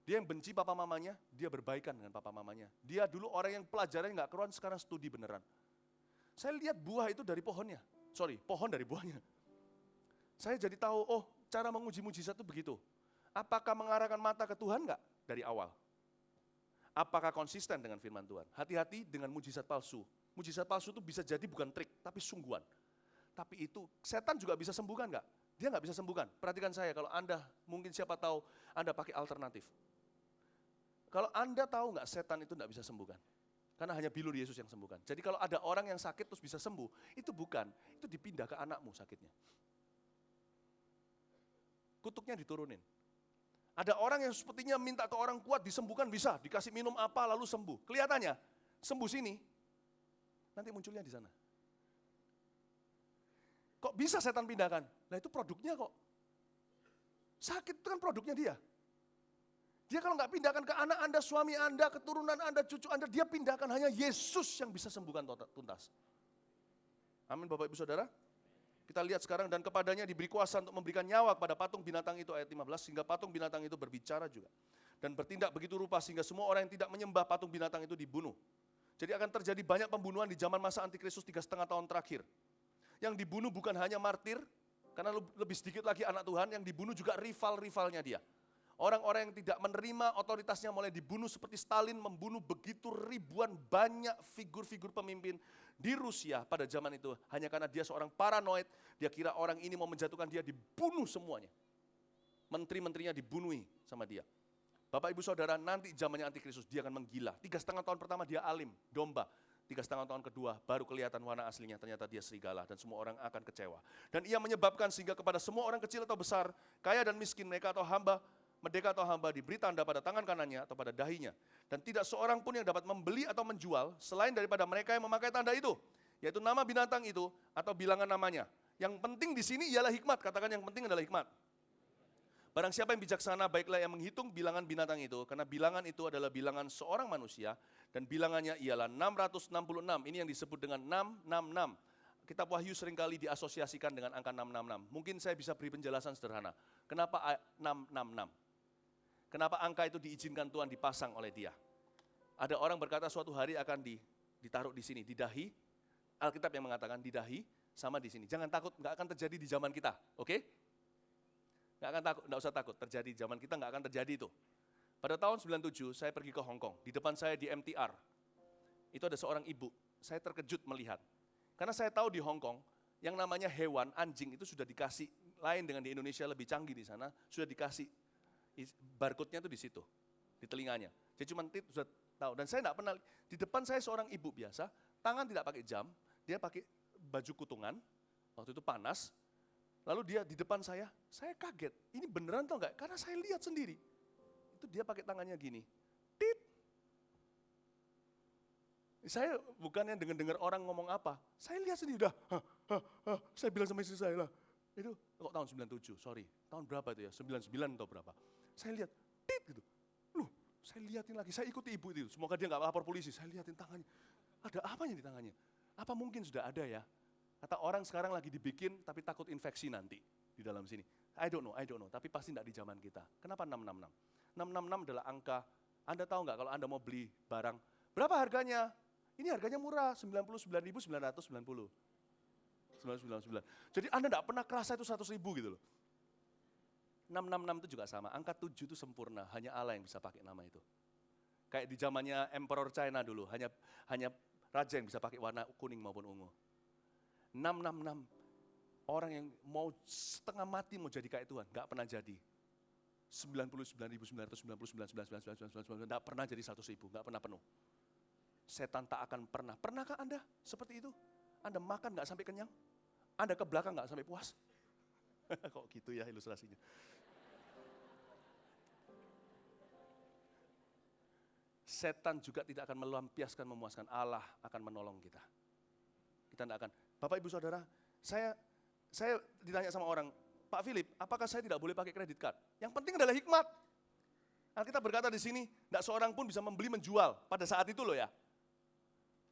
Dia yang benci papa mamanya, dia berbaikan dengan papa mamanya. Dia dulu orang yang pelajarannya nggak keruan, sekarang studi beneran. Saya lihat buah itu dari pohonnya. Pohon dari buahnya. Saya jadi tahu, cara menguji mujizat itu begitu. Apakah mengarahkan mata ke Tuhan enggak dari awal? Apakah konsisten dengan firman Tuhan? Hati-hati dengan mujizat palsu. Mujizat palsu itu bisa jadi bukan trik, tapi sungguhan. Tapi itu, setan juga bisa sembuhkan enggak? Dia enggak bisa sembuhkan. Perhatikan saya, kalau Anda, mungkin siapa tahu, Anda pakai alternatif. Kalau Anda tahu enggak, setan itu enggak bisa sembuhkan. Karena hanya bilur Yesus yang sembuhkan. Jadi kalau ada orang yang sakit terus bisa sembuh, itu bukan. Itu dipindah ke anakmu sakitnya. Kutuknya diturunin. Ada orang yang sepertinya minta ke orang kuat disembuhkan bisa, dikasih minum apa lalu sembuh. Kelihatannya sembuh sini, nanti munculnya di sana. Kok bisa setan pindahkan? Nah itu produknya kok. Sakit itu kan produknya dia. Dia kalau nggak pindahkan ke anak Anda, suami Anda, keturunan Anda, cucu Anda, dia pindahkan hanya Yesus yang bisa sembuhkan tuntas. Amin Bapak Ibu Saudara. Kita lihat sekarang, dan kepadanya diberi kuasa untuk memberikan nyawa kepada patung binatang itu, ayat 15, sehingga patung binatang itu berbicara juga. Dan bertindak begitu rupa sehingga semua orang yang tidak menyembah patung binatang itu dibunuh. Jadi akan terjadi banyak pembunuhan di zaman masa Antikristus 3,5 tahun terakhir. Yang dibunuh bukan hanya martir, karena lebih sedikit lagi anak Tuhan, yang dibunuh juga rival-rivalnya dia. Orang-orang yang tidak menerima otoritasnya mulai dibunuh, seperti Stalin membunuh begitu ribuan banyak figur-figur pemimpin di Rusia pada zaman itu. Hanya karena dia seorang paranoid, dia kira orang ini mau menjatuhkan dia, dibunuh semuanya. Menteri-menterinya dibunuhi sama dia. Bapak Ibu Saudara, nanti zamannya Antikristus dia akan menggila. 3,5 tahun pertama dia alim, domba. 3,5 tahun kedua baru kelihatan warna aslinya, ternyata dia serigala dan semua orang akan kecewa. Dan ia menyebabkan sehingga kepada semua orang kecil atau besar, kaya dan miskin, mereka atau hamba, merdeka atau hamba diberi tanda pada tangan kanannya atau pada dahinya. Dan tidak seorang pun yang dapat membeli atau menjual selain daripada mereka yang memakai tanda itu, yaitu nama binatang itu atau bilangan namanya. Yang penting di sini ialah hikmat, katakan yang penting adalah hikmat. Barang siapa yang bijaksana, baiklah yang menghitung bilangan binatang itu, karena bilangan itu adalah bilangan seorang manusia, dan bilangannya ialah 666, ini yang disebut dengan 666. Kitab Wahyu seringkali diasosiasikan dengan angka 666. Mungkin saya bisa beri penjelasan sederhana. Kenapa 666? Kenapa angka itu diizinkan Tuhan dipasang oleh Dia? Ada orang berkata suatu hari akan ditaruh di sini, di dahi. Alkitab yang mengatakan di dahi sama di sini. Jangan takut, nggak akan terjadi di zaman kita, oke? Nggak akan takut, nggak usah takut. Terjadi di zaman kita nggak akan terjadi itu. Pada tahun 97 saya pergi ke Hong Kong. Di depan saya di MTR, itu ada seorang ibu. Saya terkejut melihat. Karena saya tahu di Hong Kong, yang namanya hewan, anjing itu sudah dikasih, lain dengan di Indonesia lebih canggih di sana, sudah dikasih barcode-nya itu di situ, di telinganya. Jadi cuma sudah tahu. Dan saya tidak pernah, di depan saya seorang ibu biasa, tangan tidak pakai jam, dia pakai baju kutungan, waktu itu panas, lalu dia di depan saya kaget, ini beneran atau enggak? Karena saya lihat sendiri, itu dia pakai tangannya gini, tit. Saya bukannya dengar orang ngomong apa, saya lihat sendiri, saya bilang sama istri saya lah, itu kok tahun 97, sorry, tahun berapa itu ya, 99 atau berapa. Saya lihat, tit gitu, loh saya lihatin lagi, saya ikuti ibu itu, semoga dia nggak lapor polisi, saya lihatin tangannya, ada apanya di tangannya, apa mungkin sudah ada ya, kata orang sekarang lagi dibikin tapi takut infeksi nanti di dalam sini. I don't know, tapi pasti tidak di zaman kita. Kenapa 666? 666 adalah angka, Anda tahu nggak kalau Anda mau beli barang, berapa harganya? Ini harganya murah, 99.990. 999. Jadi Anda tidak pernah kerasa itu 100.000 gitu loh. 666 itu juga sama, angka 7 itu sempurna, hanya Allah yang bisa pakai nama itu. Kayak di zamannya Emperor China dulu, hanya raja yang bisa pakai warna kuning maupun ungu. 666, orang yang mau setengah mati mau jadi kayak Tuhan, nggak pernah jadi. 99.999, nggak pernah jadi 100.000, nggak pernah penuh. Setan tak akan pernah. Pernahkah Anda seperti itu? Anda makan nggak sampai kenyang? Anda ke belakang nggak sampai puas? Kok gitu ya ilustrasinya? Setan juga tidak akan melampiaskan, memuaskan. Allah akan menolong kita. Kita tidak akan. Bapak Ibu Saudara, saya ditanya sama orang, Pak Philip, apakah saya tidak boleh pakai kredit card? Yang penting adalah hikmat. Alkitab berkata di sini, tidak seorang pun bisa membeli menjual pada saat itu loh ya.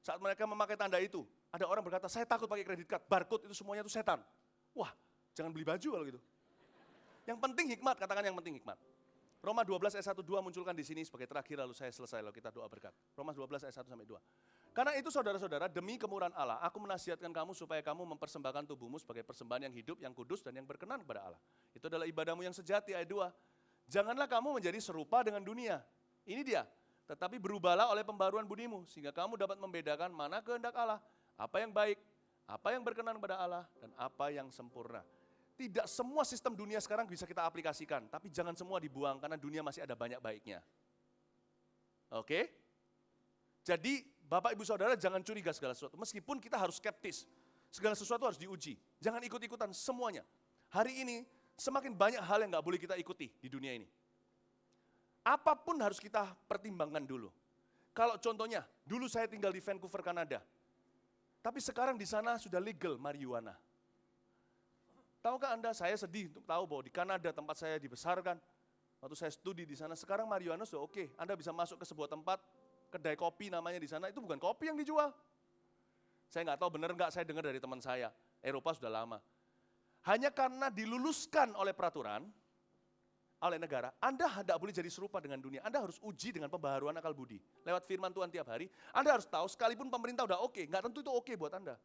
Saat mereka memakai tanda itu, ada orang berkata, saya takut pakai kredit card, barcode itu semuanya itu setan. Wah, jangan beli baju kalau gitu. Yang penting hikmat, katakan yang penting hikmat. Roma 12 ayat 1-2 munculkan di sini sebagai terakhir lalu saya selesai lalu kita doa berkat. Roma 12 ayat 1-2. Karena itu saudara-saudara, demi kemurahan Allah, aku menasihatkan kamu supaya kamu mempersembahkan tubuhmu sebagai persembahan yang hidup, yang kudus dan yang berkenan kepada Allah. Itu adalah ibadahmu yang sejati, ayat 2. Janganlah kamu menjadi serupa dengan dunia. Ini dia. Tetapi berubahlah oleh pembaruan budimu, sehingga kamu dapat membedakan mana kehendak Allah, apa yang baik, apa yang berkenan kepada Allah, dan apa yang sempurna. Tidak semua sistem dunia sekarang bisa kita aplikasikan, tapi jangan semua dibuang, karena dunia masih ada banyak baiknya. Oke? Jadi, Bapak Ibu Saudara jangan curiga segala sesuatu, meskipun kita harus skeptis. Segala sesuatu harus diuji, jangan ikut-ikutan semuanya. Hari ini, semakin banyak hal yang nggak boleh kita ikuti di dunia ini. Apapun harus kita pertimbangkan dulu. Kalau contohnya, dulu saya tinggal di Vancouver, Kanada. Tapi sekarang di sana sudah legal marijuana. Tahukah Anda, saya sedih untuk tahu bahwa di Kanada tempat saya dibesarkan, waktu saya studi di sana, sekarang marijuana sudah oke. Anda bisa masuk ke sebuah tempat, kedai kopi namanya di sana, itu bukan kopi yang dijual. Saya nggak tahu benar nggak, saya dengar dari teman saya, Eropa sudah lama. Hanya karena diluluskan oleh peraturan, oleh negara, Anda tidak boleh jadi serupa dengan dunia. Anda harus uji dengan pembaharuan akal budi. Lewat firman Tuhan tiap hari, Anda harus tahu sekalipun pemerintah udah oke, nggak tentu itu oke buat Anda.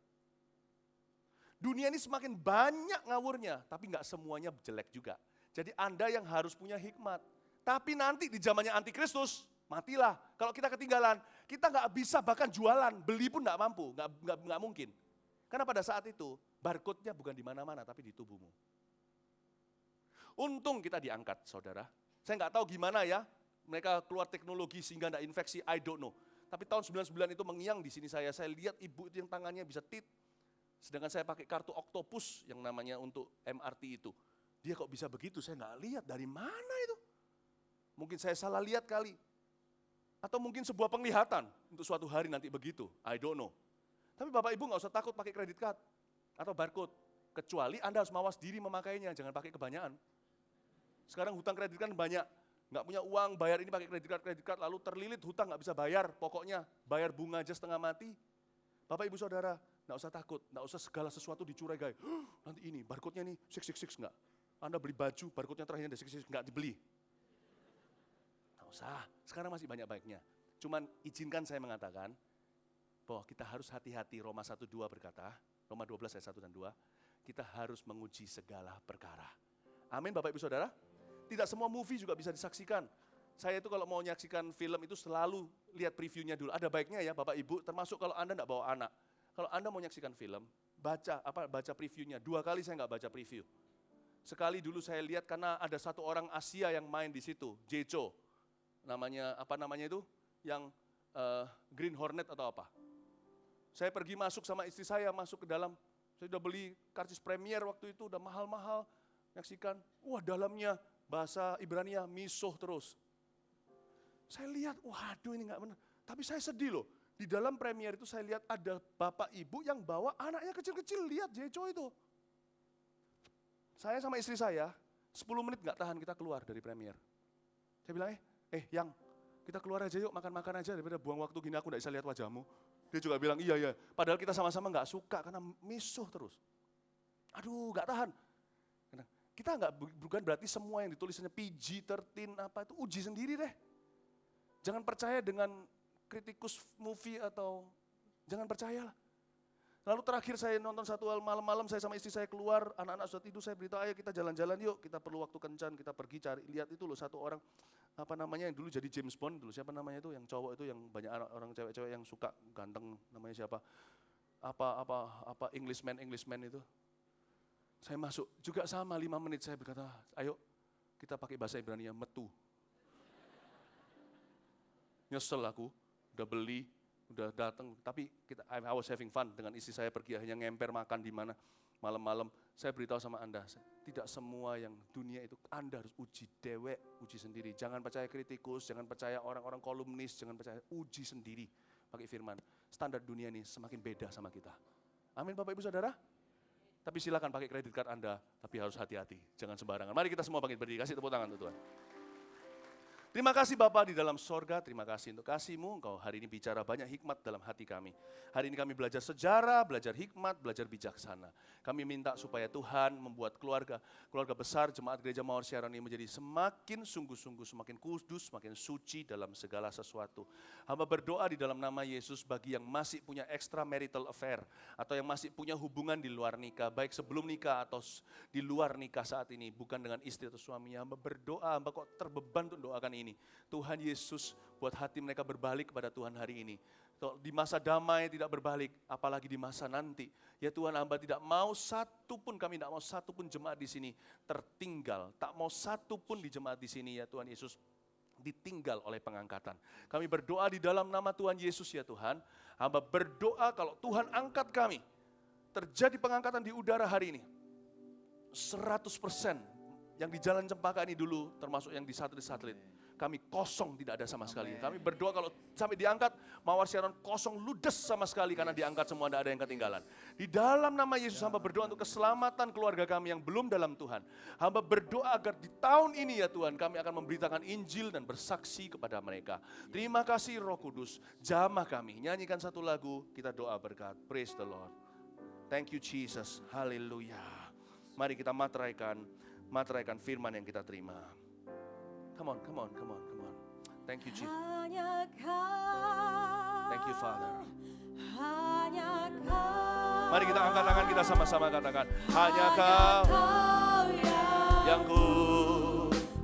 Dunia ini semakin banyak ngawurnya, tapi nggak semuanya jelek juga. Jadi Anda yang harus punya hikmat. Tapi nanti di zamannya antikristus, matilah. Kalau kita ketinggalan, kita nggak bisa bahkan jualan, beli pun nggak mampu, nggak mungkin. Karena pada saat itu, barcode-nya bukan di mana-mana, tapi di tubuhmu. Untung kita diangkat, saudara. Saya nggak tahu gimana ya, mereka keluar teknologi sehingga nggak infeksi, I don't know. Tapi tahun 99 itu mengiang di sini saya lihat ibu itu yang tangannya bisa tit. Sedangkan saya pakai kartu Octopus yang namanya untuk MRT itu. Dia kok bisa begitu, saya nggak lihat dari mana itu. Mungkin saya salah lihat kali. Atau mungkin sebuah penglihatan untuk suatu hari nanti begitu. I don't know. Tapi Bapak Ibu nggak usah takut pakai kredit card atau barcode. Kecuali Anda harus mawas diri memakainya, jangan pakai kebanyakan. Sekarang hutang kredit kan banyak. Nggak punya uang, bayar ini pakai kredit card, lalu terlilit hutang nggak bisa bayar. Pokoknya bayar bunga aja setengah mati. Bapak Ibu Saudara, nggak usah takut, nggak usah segala sesuatu dicurigai. Nanti ini, barcode-nya nih 666 nggak. Anda beli baju, barcode-nya terakhirnya 666 nggak dibeli. Nggak usah, sekarang masih banyak baiknya. Cuman izinkan saya mengatakan bahwa kita harus hati-hati. Roma 1:2 berkata, Roma 12 ayat 1 dan 2, kita harus menguji segala perkara. Amin Bapak Ibu Saudara. Tidak semua movie juga bisa disaksikan. Saya itu kalau mau menyaksikan film itu selalu lihat previewnya dulu. Ada baiknya ya Bapak Ibu, termasuk kalau Anda tidak bawa anak. Kalau Anda mau menyaksikan film, baca previewnya. 2 kali saya nggak baca preview. Sekali dulu saya lihat karena ada satu orang Asia yang main di situ, Jecho. Namanya itu? Yang Green Hornet atau apa. Saya pergi masuk sama istri saya, masuk ke dalam. Saya udah beli karcis premier waktu itu, udah mahal-mahal. Nyaksikan, wah dalamnya bahasa Ibrania misuh terus. Saya lihat, waduh ini nggak benar. Tapi saya sedih loh. Di dalam premier itu saya lihat ada bapak ibu yang bawa anaknya kecil-kecil. Lihat Jecho itu. Saya sama istri saya, 10 menit nggak tahan kita keluar dari premier. Saya bilang, yang kita keluar aja yuk, makan-makan aja daripada buang waktu gini aku nggak bisa lihat wajahmu. Dia juga bilang, iya. Padahal kita sama-sama nggak suka karena misuh terus. Aduh, nggak tahan. Kita bukan berarti semua yang ditulisannya PG-13 apa itu uji sendiri deh. Jangan percaya dengan kritikus movie atau jangan percayalah. Lalu terakhir saya nonton satu malam-malam saya sama istri saya keluar, anak-anak sudah tidur, saya beritahu ayo kita jalan-jalan yuk, kita perlu waktu kencan, kita pergi cari, lihat itu loh satu orang, yang dulu jadi James Bond dulu, siapa namanya itu, yang cowok itu yang banyak orang cewek-cewek yang suka ganteng, namanya siapa, Englishman itu. Saya masuk, juga sama 5 menit saya berkata, ayo kita pakai bahasa Ibrania, metu. Nyesel aku, udah beli, udah datang, tapi I was having fun dengan istri saya pergi hanya ngemper makan di mana malam-malam. Saya beritahu sama Anda, tidak semua yang dunia itu Anda harus uji dewek, uji sendiri. Jangan percaya kritikus, jangan percaya orang-orang kolumnis, jangan percaya, uji sendiri pakai firman. Standar dunia ini semakin beda sama kita. Amin Bapak Ibu Saudara. Tapi silakan pakai kredit card Anda, tapi harus hati-hati, jangan sembarangan. Mari kita semua bangkit berdiri, kasih tepuk tangan untuk Tuhan. Terima kasih Bapa di dalam sorga, terima kasih untuk kasih-Mu, Engkau hari ini bicara banyak hikmat dalam hati kami. Hari ini kami belajar sejarah, belajar hikmat, belajar bijaksana. Kami minta supaya Tuhan membuat keluarga besar Jemaat Gereja Mawar Siaran ini menjadi semakin sungguh-sungguh, semakin kudus, semakin suci dalam segala sesuatu. Hamba berdoa di dalam nama Yesus bagi yang masih punya extramarital affair, atau yang masih punya hubungan di luar nikah, baik sebelum nikah atau di luar nikah saat ini, bukan dengan istri atau suaminya. Hamba berdoa, hamba kok terbeban untuk doakan ini. Tuhan Yesus buat hati mereka berbalik kepada Tuhan hari ini. Di masa damai tidak berbalik, apalagi di masa nanti. Ya Tuhan, hamba tidak mau kami tidak mau satu pun jemaat di sini tertinggal. Tak mau satu pun di jemaat di sini ya Tuhan Yesus ditinggal oleh pengangkatan. Kami berdoa di dalam nama Tuhan Yesus ya Tuhan. Hamba berdoa kalau Tuhan angkat kami, terjadi pengangkatan di udara hari ini. 100% yang di Jalan Cempaka ini dulu, termasuk yang di satelit. Kami kosong, tidak ada sama sekali. Kami berdoa kalau sampai diangkat, Mawar Siaran kosong, ludes sama sekali karena diangkat semua, tidak ada yang ketinggalan. Di dalam nama Yesus, hamba berdoa untuk keselamatan keluarga kami yang belum dalam Tuhan. Hamba berdoa agar di tahun ini ya Tuhan, kami akan memberitakan Injil dan bersaksi kepada mereka. Terima kasih Roh Kudus, jamah kami. Nyanyikan satu lagu, kita doa berkat. Praise the Lord. Thank you Jesus, haleluya. Mari kita materaikan firman yang kita terima. Come on. Thank you, Jesus. Thank you, Father. Mari kita angkat tangan kita sama-sama katakan, hanya Kau yang ku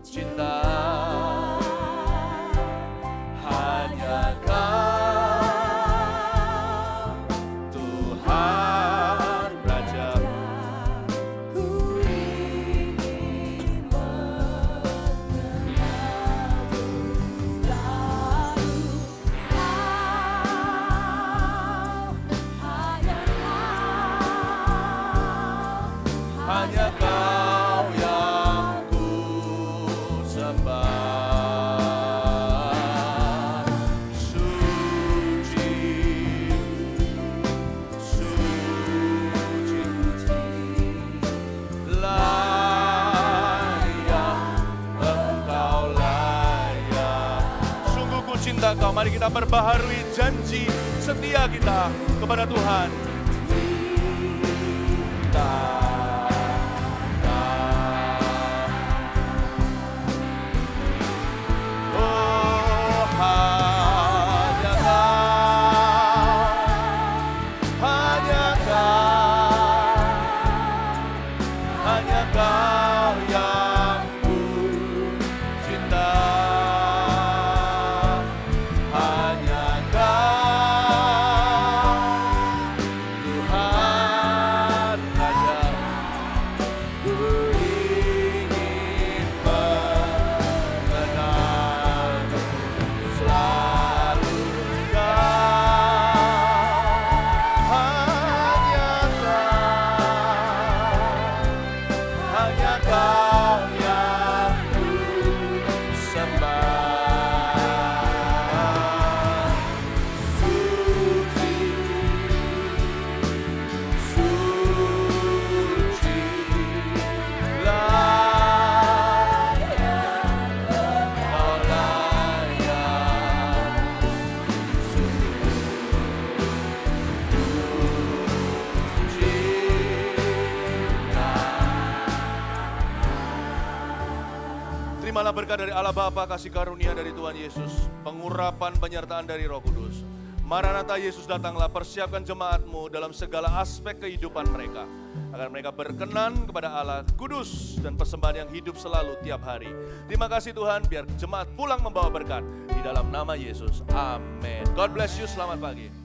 cinta. Hanya Kau. Hanya Kau yang ku sembah. cinta Kau. Mari kita perbaharui janji setia kita kepada Tuhan. Terimalah berkat dari Allah Bapa, kasih karunia dari Tuhan Yesus, pengurapan penyertaan dari Roh Kudus. Maranatha, Yesus datanglah, persiapkan jemaatmu dalam segala aspek kehidupan mereka, agar mereka berkenan kepada Allah kudus dan persembahan yang hidup selalu tiap hari. Terima kasih Tuhan, biar jemaat pulang membawa berkat di dalam nama Yesus. Amin. God bless you, selamat pagi.